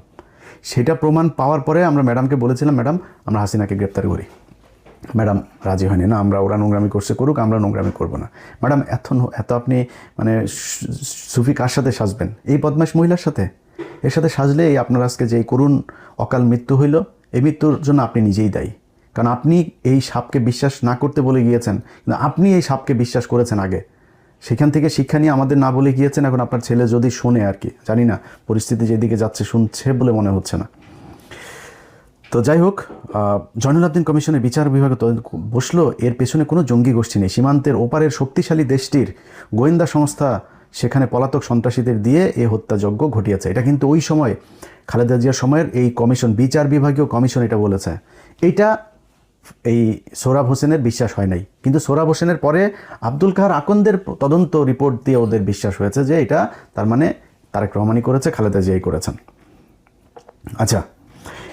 সেটা প্রমাণ পাওয়ার পরে আমরা ম্যাডামকে বলেছিলাম, ম্যাডাম আমরা হাসিনাকে গ্রেপ্তার করি। ম্যাডাম রাজি হয়নি, না আমরা ওরা নোংরামি করছে করুক, আমরা নোংরামি করবো না। ম্যাডাম এত আপনি মানে সুফি কার সাথে সাজবেন? এই বদমাশ মহিলার সাথে? এর সাথে সাজলে এই আপনার আজকে যে করুণ অকাল মৃত্যু হইল, এই মৃত্যুর জন্য আপনি নিজেই দায়ী। কারণ আপনি এই সাপকে বিশ্বাস না করতে বলে গিয়েছেন, কিন্তু আপনি এই সাপকে বিশ্বাস করেছেন আগে। সেখান থেকে শিক্ষা নিয়ে আমাদের না বলে গিয়েছেন। এখন আপনার ছেলে যদি শোনে, আর কি জানি না, পরিস্থিতি যেদিকে যাচ্ছে শুনছে বলে মনে হচ্ছে না। তো যাই হোক, জয়নুল আবেদিন কমিশনের বিচার বিভাগে বসলো, এর পেছনে কোনো জঙ্গি গোষ্ঠী নেই। সীমান্তের ওপারের শক্তিশালী দেশটির গোয়েন্দা সংস্থা সেখানে পলাতক সন্ত্রাসীদের দিয়ে এ হত্যাযজ্ঞ ঘটিয়েছে। এটা কিন্তু ওই সময় খালেদা জিয়ার সময়ের এই কমিশন, বিচার বিভাগীয় কমিশন এটা বলেছে। এইটা এই সোহরাব হোসেনের বিশ্বাস হয় নাই, কিন্তু সোহরাব হোসেনের পরে আব্দুল কাহার আকন্দের তদন্ত রিপোর্ট দিয়ে ওদের বিশ্বাস হয়েছে যে এটা তার মানে তারেক রহমানই করেছে, খালেদা জিয়াই করেছেন। আচ্ছা,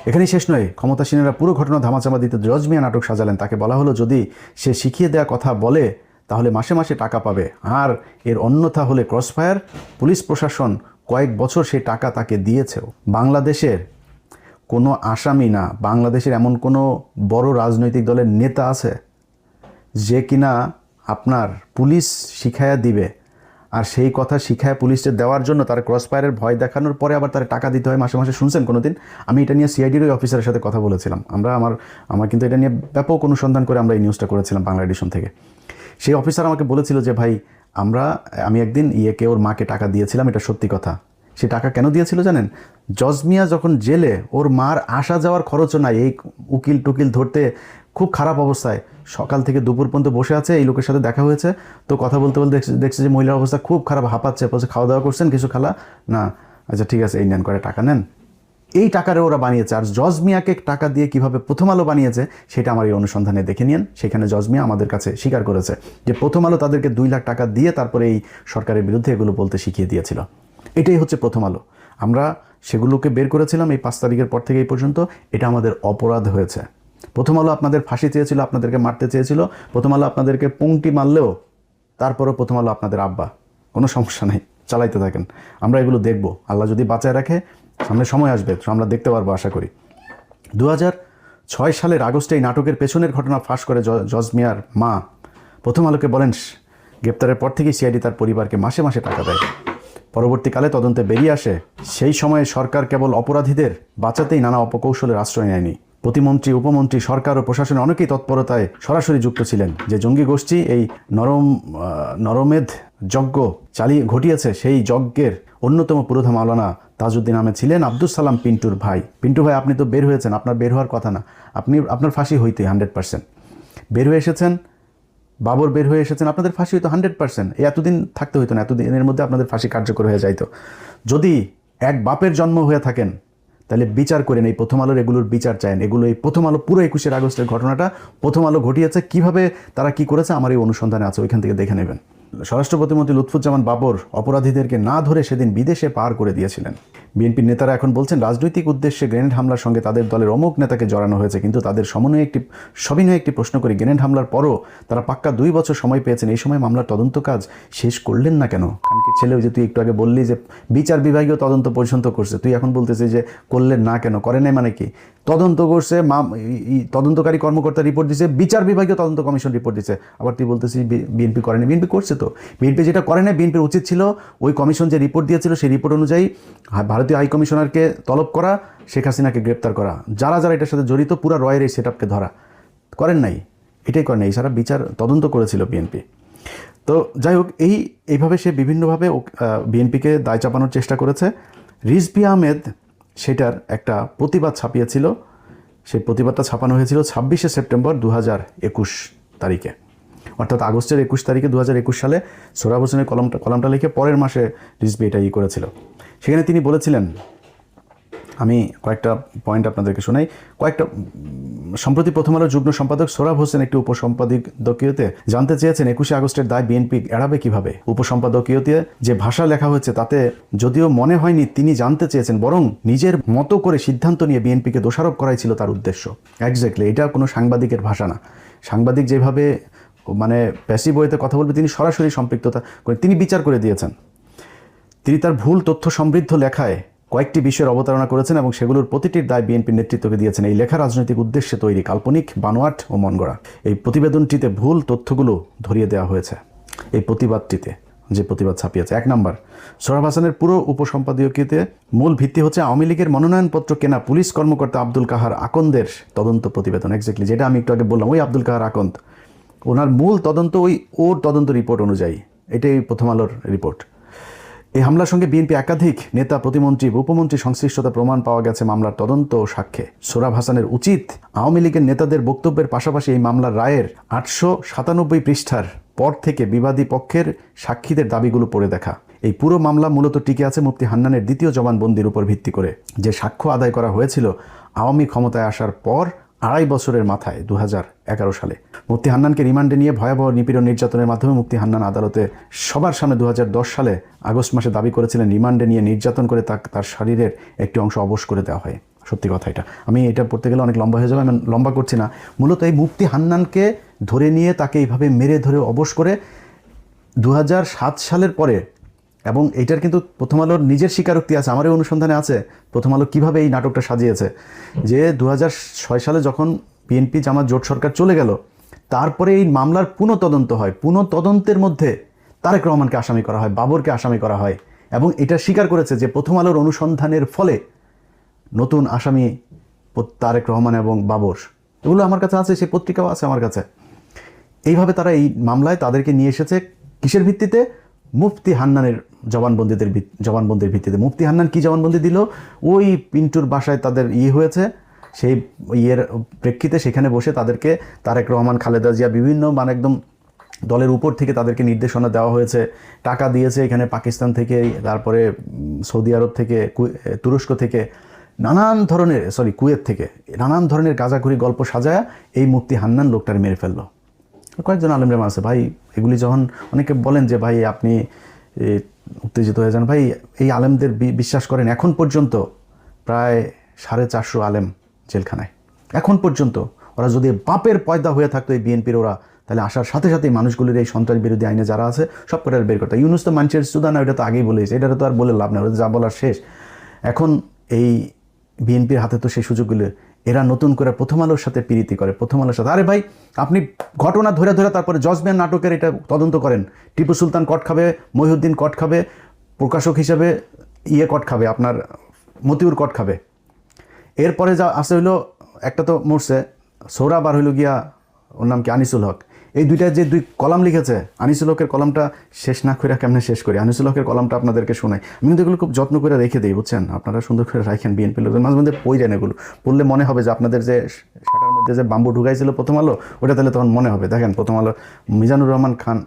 এখানেই শেষ নয়। ক্ষমতাসীনেরা পুরো ঘটনা ধামাচাপা দিতে জজ মিয়া নাটক সাজালেন। তাকে বলা হলো যদি সে শিখিয়ে দেওয়া কথা বলে তাহলে মাসে মাসে টাকা পাবে, আর এর অন্যথা হলে ক্রসফায়ার। পুলিশ প্রশাসন কয়েক বছর সেই টাকা তাকে দিয়েছেও। বাংলাদেশের কোনো আসামি না, বাংলাদেশের এমন কোনো বড় রাজনৈতিক দলের নেতা আছে যে কিনা আপনার পুলিশ শিখায়া দিবে, আর সেই কথা শিখায় পুলিশে দেওয়ার জন্য তার ক্রসফায়ারের ভয় দেখানোর পরে আবার তার টাকা দিতে হয় মাসে মাসে? শুনছেন কোনো দিন? আমি এটা নিয়ে সিআইডির ওই অফিসারের সাথে কথা বলেছিলাম। আমার কিন্তু এটা নিয়ে ব্যাপক অনুসন্ধান করে আমরা এই নিউজটা করেছিলাম বাংলা এডিশন থেকে। সেই অফিসার আমাকে বলেছিল যে ভাই আমি একদিন ওর মাকে টাকা দিয়েছিলাম, এটা সত্যি কথা, সে টাকা কেন দিয়েছিল জানেন? জজমিয়া যখন জেলে, ওর মার আসা যাওয়ার খরচও নাই, এই উকিল টুকিল ধরতে খুব খারাপ অবস্থায় সকাল থেকে দুপুর পর্যন্ত বসে আছে। এই লোকের সাথে দেখা হয়েছে, তো কথা বলতে বলতে দেখছে যে মহিলার অবস্থা খুব খারাপ, হাঁপাচ্ছে, বলছে খাওয়া দাওয়া করছেন কিছু খালা না, আচ্ছা ঠিক আছে এই নেন, করে টাকা নেন। এই টাকারে ওরা বানিয়েছে। আর জজমিয়াকে টাকা দিয়ে কিভাবে প্রথম আলো বানিয়েছে সেটা আমার এই অনুসন্ধানে দেখে নিন। সেখানে জজমিয়া আমাদের কাছে স্বীকার করেছে যে প্রথম আলো তাদেরকে 2 লাখ টাকা দিয়ে তারপরে এই সরকারের বিরুদ্ধে এগুলো বলতে শিখিয়ে দিয়েছিল। এটাই হচ্ছে প্রথম আলো। আমরা সেগুলোকে বের করেছিলাম এই 5 তারিখের পর থেকে এই পর্যন্ত। এটা আমাদের অপরাধ হয়েছে। প্রথম আলো আপনাদের ফাঁসি চেয়েছিল, আপনাদেরকে মারতে চেয়েছিল। প্রথম আলো আপনাদেরকে পংক্তি মারলেও তারপরও প্রথম আলো আপনাদের আব্বা, কোনো সমস্যা নেই, চালাইতে থাকেন। আমরা এগুলো দেখব, আল্লাহ যদি বাঁচায় রাখে, সামনে সময় আসবে তো আমরা দেখতে পারবো আশা করি। 2006 সালের আগস্টে এই নাটকের পেছনের ঘটনা ফাঁস করে জজমিয়ার মা প্রথম আলোকে বলেন গ্রেপ্তারের পর থেকেই সিআইডি তার পরিবারকে মাসে মাসে টাকা দেয়। পরবর্তীকালে তদন্তে বেরিয়ে আসে সেই সময়ে সরকার কেবল অপরাধীদের বাঁচাতেই নানা অপকৌশলের আশ্রয় নেয়নি। প্রতিমন্ত্রী, উপমন্ত্রী, সরকার ও প্রশাসনের অনেকেই তৎপরতায় সরাসরি যুক্ত ছিলেন। যে জঙ্গি গোষ্ঠী এই নরমেধ যজ্ঞ ঘটিয়েছে, সেই যজ্ঞের অন্যতম পুরোধা মাওলানা তাজউদ্দিন আহমেদ ছিলেন আব্দুল সালাম পিন্টুর ভাই। পিন্টু ভাই, আপনি তো বের হয়েছেন, আপনার বের হওয়ার কথা না, আপনার ফাঁসি হইতে 100%। বের হয়ে এসেছেন, বাবর বের হয়ে এসেছেন, আপনাদের ফাঁসি হইতো 100%। এতদিন থাকতে হইতো না, এতদিনের মধ্যে আপনাদের ফাঁসি কার্যকর হয়ে যাইতো। যদি এক বাপের জন্ম হয়ে থাকেন তাহলে বিচার করেন, এই প্রথম আলোর এগুলোর বিচার চান। এগুলো এই প্রথম আলো পুরো 21 আগস্টের ঘটনাটা প্রথম আলো ঘটিয়েছে, কিভাবে তারা কি করেছে আমার এই অনুসন্ধানে আছে, ওইখান থেকে দেখে নেবেন। স্বরাষ্ট্র প্রতিমন্ত্রী লুৎফুজ্জামান বাবর অপরাধীদেরকে না ধরে সেদিন বিদেশে পার করে দিয়েছিলেন। বিএনপির নেতারা এখন বলছেন রাজনৈতিক উদ্দেশ্যে গ্রেনেড হামলার সঙ্গে তাদের দলের অমুক নেতাকে জড়ানো হয়েছে, কিন্তু তাদের সবিনয়ে একটি প্রশ্ন করি, গ্রেনেড হামলার পরও তারা পাক্কা 2 বছর সময় পেয়েছেন, এই সময় মামলার তদন্ত কাজ শেষ করলেন না কেন? কানকির ছেলে, ওই যে তুই একটু আগে বললি যে বিচার বিভাগীয় তদন্ত পর্যন্ত করছে, তুই এখন বলতেছিস যে করলেন না কেন? করে নাই মানে কি? তদন্ত করছে, তদন্তকারী কর্মকর্তা রিপোর্ট দিচ্ছে, বিচার বিভাগীয় তদন্ত কমিশন রিপোর্ট দিচ্ছে, আবার তুই বলতেছিস বিএনপি করেনি। বিএনপি করছে তো। বিএনপি যেটা করে না, বিএনপির উচিত ছিল ওই কমিশন যে রিপোর্ট দিয়েছিল সেই রিপোর্ট অনুযায়ী ভারতীয় হাই কমিশনারকে তলব করা, শেখ হাসিনাকে গ্রেপ্তার করা, যারা যারা এটার সাথে জড়িত পুরো রয়ের এই সেটআপকে ধরা। করেন নাই, এটাই করেন নাই, সারা বিচার তদন্ত করেছিল বিএনপি। তো যাই হোক, এইভাবে সে বিভিন্নভাবে বিএনপিকে দায় চাপানোর চেষ্টা করেছে। রিজভী আহমেদ সেটার একটা প্রতিবাদ ছাপিয়েছিল। সেই প্রতিবাদটা ছাপানো হয়েছিল 26শে সেপ্টেম্বর 2021 তারিখে, অর্থাৎ আগস্টের 21 তারিখে 2021 সালে সোহরাব হোসেনের কলামটা লিখে পরের মাসে রিজভী এটা করেছিল। সেখানে তিনি বলেছিলেন, আমি কয়েকটা পয়েন্ট আপনাদেরকে শোনাই। সম্প্রতি প্রথম আলোর যুগ্ম সম্পাদক সোহরাব হোসেন একটি উপসম্পাদকীয়তে জানতে চেয়েছেন 21শে আগস্টের দায় বিএনপি এড়াবে কিভাবে। উপসম্পাদকীয়তে যে ভাষা লেখা হয়েছে তাতে যদিও মনে হয়নি তিনি জানতে চেয়েছেন, বরং নিজের মতো করে সিদ্ধান্ত নিয়ে বিএনপিকে দোষারোপ করাই ছিল তার উদ্দেশ্য। এক্স্যাক্টলি, এটা কোনো সাংবাদিকের ভাষা না। সাংবাদিক যেভাবে মানে প্যাসিভ ওয়েতে কথা বলবে, তিনি সরাসরি সম্পৃক্ততা করে তিনি বিচার করে দিয়েছেন। তিনি তার ভুল তথ্য সমৃদ্ধ লেখায় কয়েকটি বিষয়ের অবতারণা করেছেন এবং সেগুলোর প্রতিটির দায় বিএনপির নেতৃত্বকে দিয়েছেন। এই লেখা রাজনৈতিক উদ্দেশ্যে তৈরি, কাল্পনিক, বানোয়াট ও মনগড়া। এই প্রতিবেদনটিতে ভুল তথ্যগুলো ধরিয়ে দেওয়া হয়েছে। এই প্রতিবাদটিতে যে প্রতিবাদ ছাপিয়েছে, 1 নম্বর, সোহরাব হাসানের পুরো উপসম্পাদকীয়তে মূল ভিত্তি হচ্ছে আওয়ামী লীগের মনোনয়নপত্র কেনা পুলিশ কর্মকর্তা আব্দুল কাহার আকন্দের তদন্ত প্রতিবেদন। এক্স্যাক্টলি, যেটা আমি একটু আগে বললাম, ওই আব্দুল কাহার আকন্দ, ওনার মূল তদন্ত ওর তদন্ত রিপোর্ট অনুযায়ী, এটাই প্রথম আলোর রিপোর্ট। এই হামলার সঙ্গে বিএনপি একাধিক নেতা, প্রতিমন্ত্রী, উপমন্ত্রী সংশ্লিষ্টতা প্রমাণ পাওয়া গেছে মামলার তদন্ত ও সাক্ষ্যে। সোহরাব হাসানের উচিত আওয়ামী লীগের নেতাদের বক্তব্যের পাশাপাশি এই মামলার রায়ের 897 পৃষ্ঠার পর থেকে বিবাদী পক্ষের সাক্ষীদের দাবিগুলো পড়ে দেখা। এই পুরো মামলা মূলত টিকে আছে মুফতি হান্নানের দ্বিতীয় জবানবন্দির উপর ভিত্তি করে, যে সাক্ষ্য আদায় করা হয়েছিল আওয়ামী ক্ষমতায় আসার পর 2.5 বছরের মাথায় 2011 সালে। মুফতি হান্নানকে রিমান্ডে নিয়ে ভয়াবহ নিপীড়ন নির্যাতনের মাধ্যমে মুফতি হান্নান আদালতে সবার সামনে 2010 সালে আগস্ট মাসে দাবি করেছিলেন রিমান্ডে নিয়ে নির্যাতন করে তার শরীরের একটি অংশ অবশ করে দেওয়া হয়। সত্যি কথা এটা, আমি এটা পড়তে গেলে অনেক লম্বা হয়ে যাবে, আমি লম্বা করছি না। মূলত এই মুফতি হান্নানকে ধরে নিয়ে তাকে এইভাবে মেরে ধরে অবশ করে 2007 সালের পরে, এবং এইটার কিন্তু প্রথম আলোর নিজের স্বীকারোক্তি আছে, আমার এই অনুসন্ধানে আছে প্রথম আলো কীভাবে এই নাটকটা সাজিয়েছে। যে 2006 সালে যখন বিএনপি জামাত জোট সরকার চলে গেল, তারপরে এই মামলার পুনঃতদন্ত হয়। পুনঃতদন্তের মধ্যে তারেক রহমানকে আসামি করা হয়, বাবরকে আসামি করা হয়, এবং এটা স্বীকার করেছে যে প্রথম আলোর অনুসন্ধানের ফলে নতুন আসামি তারেক রহমান এবং বাবর, এগুলো আমার কাছে আছে, সেই পত্রিকাও আছে আমার কাছে। এইভাবে তারা এই মামলায় তাদেরকে নিয়ে এসেছে কিসের ভিত্তিতে? মুফতি হান্নানের জবানবন্দির ভিত্তিতে। মুফতি হান্নান কি জবানবন্দি দিল? ওই পিন্টুর বাসায় তাদের হয়েছে, সেই ইয়ের প্রেক্ষিতে সেখানে বসে তাদেরকে তারেক রহমান, খালেদা জিয়া বিভিন্ন একদম দলের উপর থেকে তাদেরকে নির্দেশনা দেওয়া হয়েছে, টাকা দিয়েছে এখানে পাকিস্তান থেকে, তারপরে সৌদি আরব থেকে, তুরস্ক থেকে, কুয়েত থেকে নানান ধরনের গাঁজাখুরি গল্প সাজায়া এই মুফতি হান্নান লোকটার মেরে ফেললো। কয়েকজন আলেমরা আছে ভাই, এগুলি যখন অনেকে বলেন যে ভাই আপনি উত্তেজিত হয়ে যান, ভাই এই আলেমদের বিশ্বাস করেন এখন পর্যন্ত প্রায় 450 আলেম জেলখানায় এখন পর্যন্ত। ওরা যদি বাপের পয়দা হয়ে থাকতো এই বিএনপির, ওরা তাহলে আসার সাথে সাথেই মানুষগুলির এই সন্ত্রাস বিরোধী আইনে যারা আছে সব করে বের করতে। ইউনুস তো মানুষের সুদা না, ওটা তো আগেই বলেছে, এটা তো আর বলে লাভ নেই, ওটা যা বলার শেষ। এখন এই বিএনপির হাতে তো সেই সুযোগগুলো, এরা নতুন করে প্রথম আলোর সাথে প্রীতি করে, প্রথম আলোর সাথে। আরে ভাই আপনি ঘটনা ধরে তারপরে জজমের নাটকের এটা তদন্ত করেন, টিপু সুলতান কট খাবে, মহিউদ্দিন কট খাবে, প্রকাশক হিসাবে কট খাবে, আপনার মতিউর কট খাবে। এরপরে যা আসে হইলো, একটা তো মরছে সৌরা, বার হইল গিয়া ওর নাম কি আনিসুল হক। এই দুইটা যে 2 কলাম লিখেছে, আনিসুল হকের কলামটা শেষ না করে কেমনে শেষ করি, আনিসুল হকের কলামটা আপনাদেরকে শোনাই। আমি কিন্তু এগুলো খুব যত্ন করে রেখে দিই, বুঝছেন, আপনারা সুন্দর করে রাখেন। বিএনপি লোক মাঝে মধ্যে পড়েন, এগুলো পড়লে মনে হবে যে আপনাদের যে সেটার মধ্যে যে বাম্বু ঢুকাইছিল প্রথম আলো, ওটা তাহলে তখন মনে হবে। দেখেন প্রথম আলো মিজানুর রহমান খান,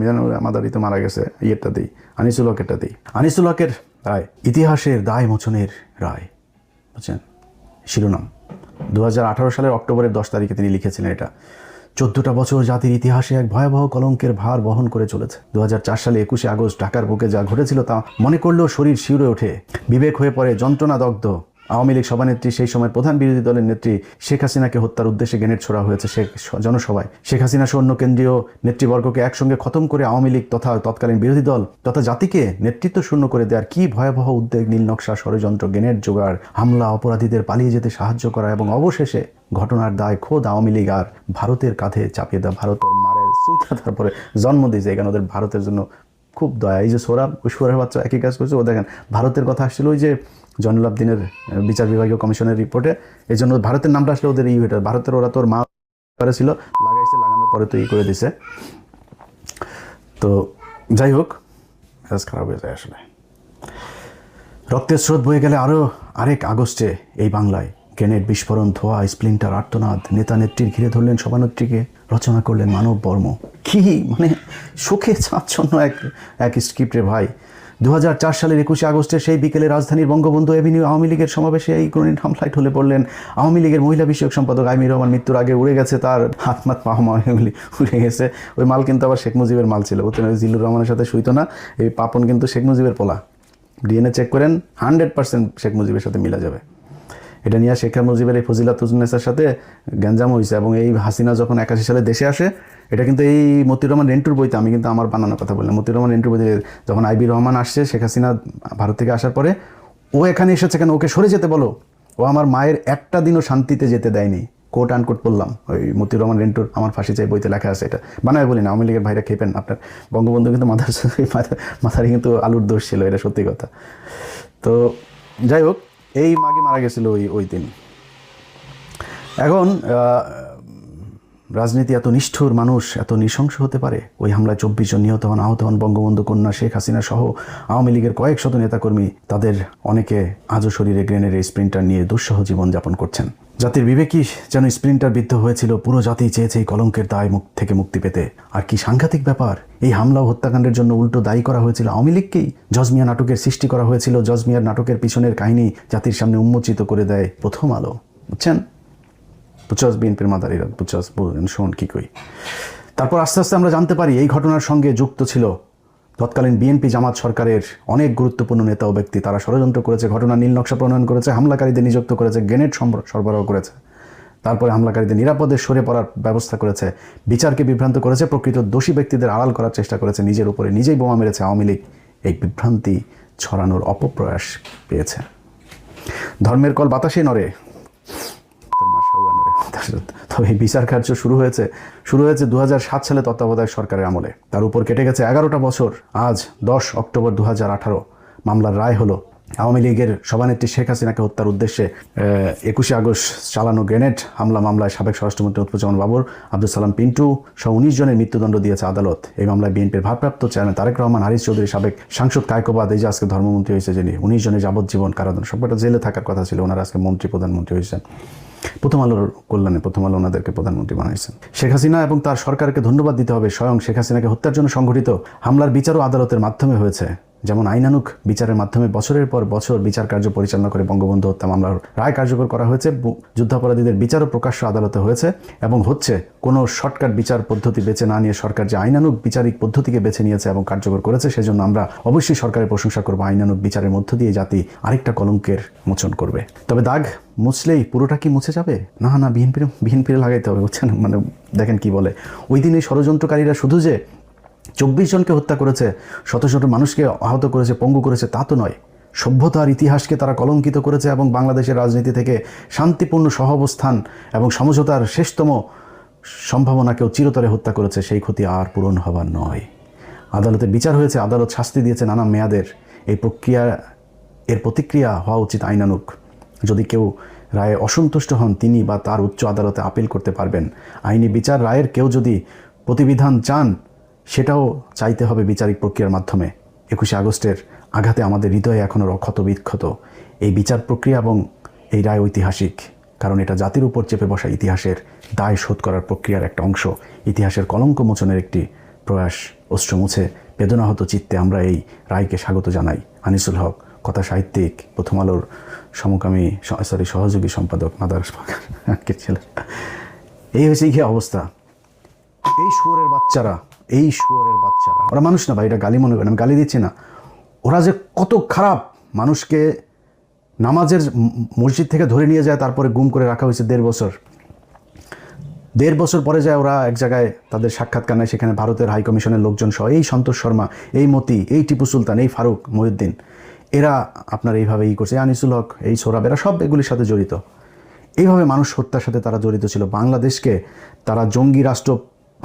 মিজানুর আমাদের তো মারা গেছে, ইয়েরটা দিই, আনিসুল হকেরটা দিই। আনিসুল হকের রায়, ইতিহাসের দায় মোচনের রায়, বুঝছেন, শিরোনাম 2018 সালের অক্টোবরের 10 তারিখে তিনি লিখেছিলেন এটা। 14টা বছর জাতির ইতিহাসে এক ভয়াবহ কলঙ্কের ভার বহন করে চলেছে। 2004 সালে 21শে আগস্ট ঢাকার বুকে যা ঘটেছিল তা মনে করলেও শরীর শিউরে ওঠে, বিবেক হয়ে পড়ে যন্ত্রণাদগ্ধ। আওয়ামী লীগ সভানেত্রী, সেই সময় প্রধান বিরোধী দলের নেত্রী শেখ হাসিনাকে হত্যার উদ্দেশ্যে গ্রেনেড ছোড়া হয়েছে জনসভায়। শেখ হাসিনা সহ অন্য কেন্দ্রীয় নেতৃবর্গকে একসঙ্গে খতম করে আওয়ামী লীগ তথা তৎকালীন বিরোধী দল তথা জাতিকে নেতৃত্ব শূন্য করে দেওয়ার কি ভয়াবহ উদ্বেগ, নীলনকশা, ষড়যন্ত্র, গ্রেনেড জোগাড়, হামলা, অপরাধীদের পালিয়ে যেতে সাহায্য করা এবং অবশেষে ঘটনার দায় খোদ আওয়ামী লীগ আর ভারতের কাঁধে চাপিয়ে দেওয়া। ভারতের মারে সুইটা তারপরে জন্ম দিয়েছে, এখানে ওদের ভারতের জন্য খুব দয়া। এই যে সোরার বাচ্চা একই কাজ করছে। ও দেখেন ভারতের কথা আসছিল ওই যে জয়নুল আবদিনের বিচার বিভাগীয় কমিশনের রিপোর্টে, এই জন্য ভারতের নামটা আসলে ওদের হয়ে ভারতের, ওরা তোর মা ছিল লাগাইছে, লাগানোর পরে তো করে দিছে। তো যাই হোক, মেজাজ খারাপ হয়ে যায় আসলে। রক্তের স্রোত বয়ে গেলে আরেক আগস্টে এই বাংলায় গ্রেনেড বিস্ফোরণ, ধোয়া, স্প্লিন্টার, আর্তনাদ, নেতা নেত্রীর ঘিরে ধরলেন সভানেত্রীকে, রচনা করলেন মানব বর্ম। কি সুখে চাচ্ছন্ন এক স্ক্রিপ্টে ভাই। 2004 সালের 21শে আগস্টের সেই বিকেলে রাজধানীর বঙ্গবন্ধু এভিনিউ আওয়ামী লীগের সমাবেশে এই গ্রেনেড হামলায় ঢলে পড়লেন আওয়ামী লীগের মহিলা বিষয়ক সম্পাদক আইমি রহমান। মৃত্যুর আগে উড়ে গেছে তার হাতমাত পাহামাগুলি, উড়ে গেছে। ওই মাল কিন্তু আবার শেখ মুজিবের মাল ছিল, বুঝতেন, ওই জিল্লুর রহমানের সাথে শুইতো না। এই পাপন কিন্তু শেখ মুজিবের পোলা, ডিএনএ চেক করেন 100% শেখ মুজিবের সাথে মিলা যাবে। এটা নিয়ে শেখ মুজিবের এই ফজিলাতুন্নেসার সাথে গ্যাঞ্জাম হয়েছে। এবং এই হাসিনা যখন 81 সালে দেশে আসে, এটা কিন্তু এই মতিউর রহমান রেন্টুর বইতে, আমি কিন্তু আমার বানানোর কথা বললাম, মতিউর রহমান রেন্টুর বইতে যখন আইবি রহমান আসছে শেখ হাসিনা ভারত থেকে আসার পরে, ও এখানে এসেছে কেন, ওকে সরে যেতে বলো, ও আমার মায়ের একটা দিনও শান্তিতে যেতে দেয়নি। কোট আনকোট বললাম, ওই মতিউর রহমান রেন্টুর আমার ফাঁসি চাই বইতে লেখা আছে। এটা বানায় বলি না, আওয়ামী লীগের ভাইরা খেপেন, আপনার বঙ্গবন্ধু কিন্তু মাথায় কিন্তু আলুর দোষ ছিল, এটা সত্যি কথা। তো যাই হোক, এই মাগে মারা গেছিল ওই দিন। এখন রাজনীতি এত নিষ্ঠুর, মানুষ এত নৃশংস হতে পারে? ওই হামলায় 24 জন নিহত হন, আহত হন বঙ্গবন্ধু কন্যা শেখ হাসিনা সহ আওয়ামী লীগের কয়েক শত নেতাকর্মী। তাদের অনেকে আজও শরীরে গ্রেনেডের স্প্রিন্টার নিয়ে দুঃসহ জীবনযাপন করছেন। জাতির বিবেকই যেন স্প্রিন্টার বিদ্ধ হয়েছিল। পুরো জাতি চেয়েছে এই কলঙ্কের দায় থেকে মুক্তি পেতে। আর কি সাংঘাতিক ব্যাপার, এই হামলা ও হত্যাকাণ্ডের জন্য উল্টো দায়ী করা হয়েছিল আওয়ামী লীগকেই। জজমিয়া নাটকের সৃষ্টি করা হয়েছিল। জজমিয়ার নাটকের পিছনের কাহিনী জাতির সামনে উন্মোচিত করে দেয় প্রথম আলো, বুঝছেন? বুঝছস বিএনপির মাদারিরা, বুঝছস, বললেন শোন কি কই। তারপর আস্তে আস্তে আমরা জানতে পারি এই ঘটনার সঙ্গে যুক্ত ছিল তৎকালীন বিএনপি জামাত সরকারের অনেক গুরুত্বপূর্ণ নেতা ও ব্যক্তি। তারা ষড়যন্ত্র করেছে, ঘটনার নীল নকশা প্রণয়ন করেছে, হামলাকারীদের নিযুক্ত করেছে, গ্রেনেড সরবরাহ করেছে, তারপরে হামলাকারীদের নিরাপদে সরে পড়ার ব্যবস্থা করেছে, বিচারকে বিভ্রান্ত করেছে, প্রকৃত দোষী ব্যক্তিদের আড়াল করার চেষ্টা করেছে, নিজের উপরে নিজেই বোমা মেরেছে। আওয়ামী লীগ এই বিভ্রান্তি ছড়ানোর অপপ্রয়াস পেয়েছে। ধর্মের কল বাতাসে নড়ে, তবে এই বিচার কার্য শুরু হয়েছে 2007 সালে তত্ত্বাবধায়ক সরকারের আমলে। তার উপর কেটে গেছে 11টা বছর। আজ 10 অক্টোবর 2018 মামলার রায় হলো। আওয়ামী লীগের সভানেত্রী শেখ হাসিনাকে হত্যার উদ্দেশ্যে 21 আগস্ট চালানো গ্রেনেড হামলা মামলায় সাবেক স্বরাষ্ট্রমন্ত্রী লুৎফুজ্জামান বাবর, আব্দুল সালাম পিন্টু সহ 19 জনের মৃত্যুদণ্ড দিয়েছে আদালত। এই মামলায় বিএনপির ভারপ্রাপ্ত চেয়ারম্যান তারেক রহমান, হারিস চৌধুরী, সাবেক সাংসদ কায়কোবাদ, এই যে আজকে ধর্মমন্ত্রী হয়েছে যিনি, 19 জনের যাবজ্জীবন কারাদণ্ড, সবকটা জেলে থাকার কথা ছিল, ওনারা আজকে মন্ত্রী প্রধানমন্ত্রী হয়েছেন। প্রথম আলোর কল্যাণে প্রথম আলো ওনাদেরকে প্রধানমন্ত্রী বানাইছেন। শেখ হাসিনা এবং তার সরকারকে ধন্যবাদ দিতে হবে, স্বয়ং শেখ হাসিনাকে হত্যার জন্য সংঘটিত হামলার বিচারও আদালতের মাধ্যমে হয়েছে। যেমন আইনানুগ বিচারের মাধ্যমে বছরের পর বছর বিচার কার্য পরিচালনা করে বঙ্গবন্ধু হত্যা মামলার রায় কার্যকর করা হয়েছে। যুদ্ধাপরাধীদের বিচারও প্রকাশ্য আদালতে হয়েছে এবং হচ্ছে। কোনো শর্টকাট বিচার পদ্ধতি বেছে না নিয়ে সরকার যে আইনানুগ বিচারিক পদ্ধতিকে বেছে নিয়েছে এবং কার্যকর করেছে, সেজন্য আমরা অবশ্যই সরকারের প্রশংসা করব। আইনানুগ বিচারের মধ্য দিয়ে জাতি আরেকটা কলঙ্কের মোচন করবে। তবে দাগ মুছলেই পুরোটা কি মুছে যাবে? না না, বিএনপির লাগাইতে হবে, বুঝছেন? মানে দেখেন কি বলে, ওই দিন এই ষড়যন্ত্রকারীরা শুধু যে 24 জনকে হত্যা করেছে, শত শত মানুষকে আহত করেছে, পঙ্গু করেছে, তা তো নয়। সভ্যতার ইতিহাসকে তারা কলঙ্কিত করেছে এবং বাংলাদেশের রাজনীতি থেকে শান্তিপূর্ণ সহাবস্থান এবং সমঝোতার শেষতম সম্ভাবনাকেও চিরতরে হত্যা করেছে। সেই ক্ষতি আর পূরণ হবার নয়। আদালতে বিচার হয়েছে, আদালত শাস্তি দিয়েছে নানা মেয়াদের। এর প্রতিক্রিয়া হওয়া উচিত আইনানুগ। যদি কেউ রায়ে অসন্তুষ্ট হন, তিনি বা তার উচ্চ আদালতে আপিল করতে পারবেন। আইনি বিচার রায়ের কেউ যদি প্রতিবিধান চান, সেটাও চাইতে হবে বিচারিক প্রক্রিয়ার মাধ্যমে। 21 আগস্টের আঘাতে আমাদের হৃদয়ে এখনও ক্ষত বিক্ষত। এই বিচার প্রক্রিয়া এবং এই রায় ঐতিহাসিক, কারণ এটা জাতির উপর চেপে বসা ইতিহাসের দায় শোধ করার প্রক্রিয়ার একটা অংশ। ইতিহাসের কলঙ্ক মোচনের একটি প্রয়াস। অশ্রু মুছে বেদনাহত চিত্তে আমরা এই রায়কে স্বাগত জানাই। আনিসুল হক, কথা সাহিত্যিক, প্রথম আলোর সহযোগী সম্পাদক, মাদার ছেলে। এই হয়েছে গিয়ে অবস্থা। এই শুয়োরের বাচ্চারা ওরা মানুষ না ভাই, এটা গালি মনে করেন, আমি গালি দিচ্ছি না। ওরা যে কত খারাপ, মানুষকে নামাজের মসজিদ থেকে ধরে নিয়ে যায়, তারপরে গুম করে রাখা হয়েছে 1.5 বছর পরে যায় ওরা এক জায়গায় তাদের সাক্ষাৎকার নেয়, সেখানে ভারতের হাই কমিশনের লোকজন সহ এই সন্তোষ শর্মা, এই মতি, এই টিপু সুলতান, এই ফারুক মহিউদ্দিন, এরা আপনার এইভাবে করছে। আনিসুল হক, এই সোহরাব, এরা সব এগুলির সাথে জড়িত। এইভাবে মানুষ হত্যার সাথে তারা জড়িত ছিল। বাংলাদেশকে তারা জঙ্গি রাষ্ট্র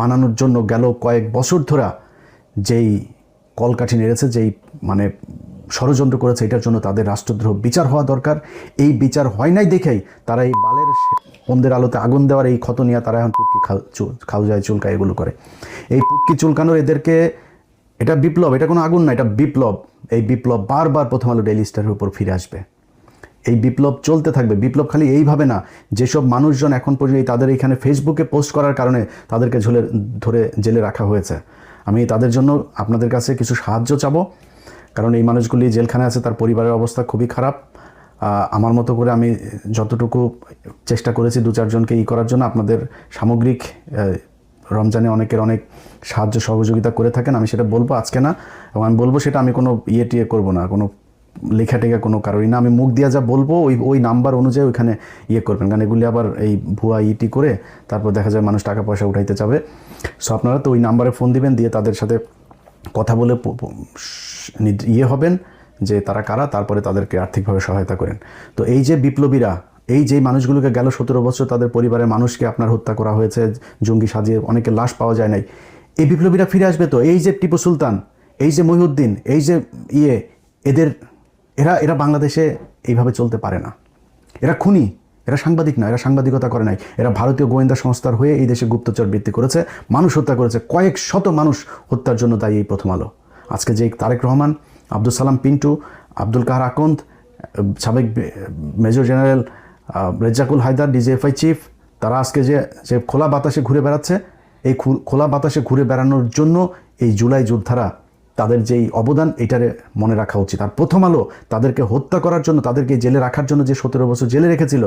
বানানোর জন্য গেল কয়েক বছর ধরে যেই কলকাঠি নেড়েছে, যেই মানে ষড়যন্ত্র করেছে, এটার জন্য তাদের রাষ্ট্রদ্রোহ বিচার হওয়া দরকার। এই বিচার হয় নাই দেখেই তারা এই বালের পন্দের আলোতে আগুন দেওয়ার এই ক্ষত নিয়ে তারা এখন পুটকি খাউজায় চুলকায় এগুলো করে। এই পুটকি চুলকানোর এদেরকে, এটা বিপ্লব, এটা কোনো আগুন না, এটা বিপ্লব। এই বিপ্লব বারবার প্রথম আলো ডেইলি স্টারের উপর ফিরে আসবে। এই বিপ্লব চলতে থাকবে। বিপ্লব খালি এইভাবে না, যেসব মানুষজন এখন পর্যন্ত তাদের এইখানে ফেসবুকে পোস্ট করার কারণে তাদেরকে ধরে জেলে রাখা হয়েছে, আমি তাদের জন্য আপনাদের কাছে কিছু সাহায্য চাবো। কারণ এই মানুষগুলি জেলখানায় আছে, তার পরিবারের অবস্থা খুবই খারাপ। আমার মতো করে আমি যতটুকু চেষ্টা করেছি 2-4 জনকে করার জন্য। আপনাদের সামগ্রিক রমজানে অনেকের অনেক সাহায্য সহযোগিতা করে থাকেন, আমি সেটা বলবো আজকে না। এবং আমি বলবো সেটা আমি কোনো টিয়ে করবো না, কোনো লেখা টেখা কোনো কারণই না। আমি মুখ দিয়ে যা বলবো ওই নাম্বার অনুযায়ী ওইখানে করবেন, কারণ এগুলি আবার এই ভুয়া করে তারপর দেখা যায় মানুষ টাকা পয়সা উঠাইতে যাবে। সো আপনারা তো ওই নাম্বারে ফোন দিবেন, দিয়ে তাদের সাথে কথা বলে হবেন যে তারা কারা, তারপরে তাদেরকে আর্থিকভাবে সহায়তা করেন। তো এই যে বিপ্লবীরা, এই যে মানুষগুলোকে গেল 17 বছর তাদের পরিবারের মানুষকে আপনার হত্যা করা হয়েছে, জঙ্গি সাজিয়ে, অনেকের লাশ পাওয়া যায় নাই, এই বিপ্লবীরা ফিরে আসবে তো। এই যে টিপু সুলতান, এই যে মহিউদ্দিন, এই যে এরা বাংলাদেশে এইভাবে চলতে পারে না। এরা খুনি, এরা সাংবাদিক না, এরা সাংবাদিকতা করে নাই। এরা ভারতীয় গোয়েন্দা সংস্থার হয়ে এই দেশে গুপ্তচর বৃত্তি করেছে, মানুষ হত্যা করেছে। কয়েক শত মানুষ হত্যার জন্য দায়ী এই প্রথম আলো। আজকে যে তারেক রহমান, আব্দুল সালাম পিন্টু, আব্দুল কাহার আকন্দ, সাবেক major general Rezzakul Haider, DGFI chief, তারা আজকে যে খোলা বাতাসে ঘুরে বেড়াচ্ছে, এই খোলা বাতাসে ঘুরে বেড়ানোর জন্য এই জুলাই যোদ্ধারা, তাদের যেই অবদান, এটারে মনে রাখা উচিত। আর প্রথম আলো তাদেরকে হত্যা করার জন্য, তাদেরকে জেলে রাখার জন্য যে 17 বছর জেলে রেখেছিল,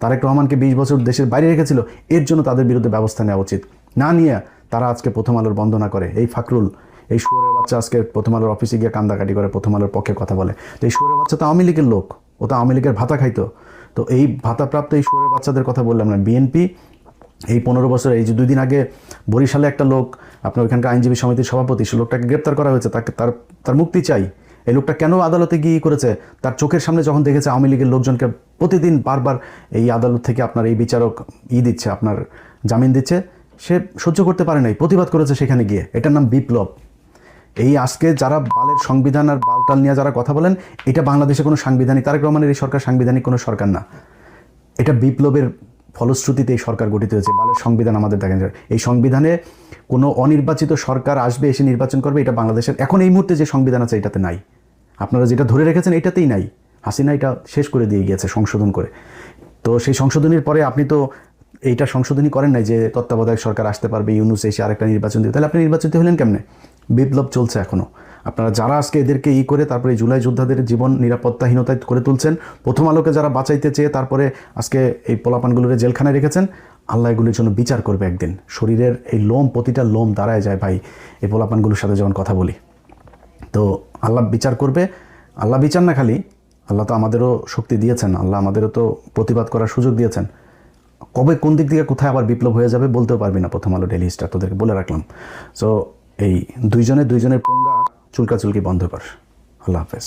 তারেক রহমানকে 20 বছর দেশের বাইরে রেখেছিল, এর জন্য তাদের বিরুদ্ধে ব্যবস্থা নেওয়া উচিত। না নিয়ে তারা আজকে প্রথম আলোর বন্দনা করে। এই ফাকরুল, এই শুয়োরের বাচ্চা আজকে প্রথম আলোর অফিসে গিয়ে কান্দাকাটি করে, প্রথম আলোর পক্ষে কথা বলে। তো এই শুয়োরের বাচ্চা তো আওয়ামী লীগের লোক, ও তো আওয়ামী লীগের ভাতা খাইতো। তো এই ভাতাপ্রাপ্ত এই শুয়োরের বাচ্চাদের কথা বললাম না। বিএনপি এই 15 বছর, এই যে 2 দিন আগে বরিশালে একটা লোক, আপনার ওইখানকার আইনজীবী সমিতির সভাপতি, সে লোকটাকে গ্রেপ্তার করা হয়েছে, তার মুক্তি চাই। এই লোকটা কেন আদালতে গিয়ে করেছে? তার চোখের সামনে যখন দেখেছে আওয়ামী লীগের লোকজনকে প্রতিদিন বারবার এই আদালত থেকে আপনার এই বিচারক দিচ্ছে, আপনার জামিন দিচ্ছে, সে সহ্য করতে পারে নাই, প্রতিবাদ করেছে সেখানে গিয়ে। এটার নাম বিপ্লব। এই আজকে যারা বালের সংবিধান আর বালটাল নিয়ে যারা কথা বলেন, এটা বাংলাদেশে কোনো সাংবিধানিক, তারেক রহমানের এই সরকার সাংবিধানিক কোনো সরকার না। এটা বিপ্লবের ফলশ্রুতিতে এই সরকার গঠিত হয়েছে। বালের সংবিধান আমাদের দেখেন, এই সংবিধানে কোনো অনির্বাচিত সরকার আসবে, এসে নির্বাচন করবে, এটা বাংলাদেশের এখন এই মুহূর্তে যে সংবিধান আছে এটাতে নাই। আপনারা যেটা ধরে রেখেছেন এটাতেই নাই। হাসিনা এটা শেষ করে দিয়ে গিয়েছে সংশোধন করে। তো সেই সংশোধনীর পরে আপনি তো এইটা সংশোধনী করেন নাই যে তত্ত্বাবধায়ক সরকার আসতে পারবে, ইউনূস এসে আরেকটা নির্বাচন দিবে। তাহলে আপনি নির্বাচিত হলেন কেমনে? বিপ্লব চলছে এখনও। আপনারা যারা আজকে এদেরকে করে তারপরে জুলাই যোদ্ধাদের জীবন নিরাপত্তাহীনতায় করে তুলছেন, প্রথম আলোকে যারা বাঁচাইতে চেয়ে তারপরে আজকে এই পোলাপানগুলোরে জেলখানায় রেখেছেন, আল্লাহ এগুলির জন্য বিচার করবে একদিন। শরীরের এই লোম, প্রতিটা লোম দাঁড়ায় যায় ভাই এই পোলাপানগুলোর সাথে যখন কথা বলি। তো আল্লাহ বিচার করবে। আল্লাহ বিচার না, খালি আল্লাহ তো আমাদেরও শক্তি দিয়েছেন, আল্লাহ আমাদেরও তো প্রতিবাদ করার সুযোগ দিয়েছেন। কবে কোন দিক থেকে কোথায় আবার বিপ্লব হয়ে যাবে বলতেও পারবি না। প্রথম আলো ডেইলি স্টার তোদেরকে বলে রাখলাম। সো এই দুইজনের পঙ্গা চুলকাচুলকি বন্ধ কর। আল্লাহ হাফেজ।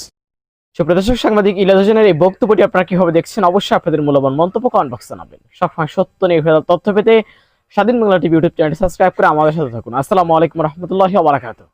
সুপ্রিয় দর্শক, সাংবাদিক ইলিয়াস হোসেনের এই বক্তব্যটি আপনারা কিভাবে দেখছেন? অবশ্যই আপনাদের মূল্যবান মন্তব্য কমেন্ট বক্সে জানাবেন। সবসময় সত্য নির্ভেজাল তথ্য পেতে স্বাধীন Bangla TV YouTube channel subscribe করে আমাদের সাথে থাকুন। আসসালামু আলাইকুম রহমতুল্লাহি ওয়া বারাকাতুহু।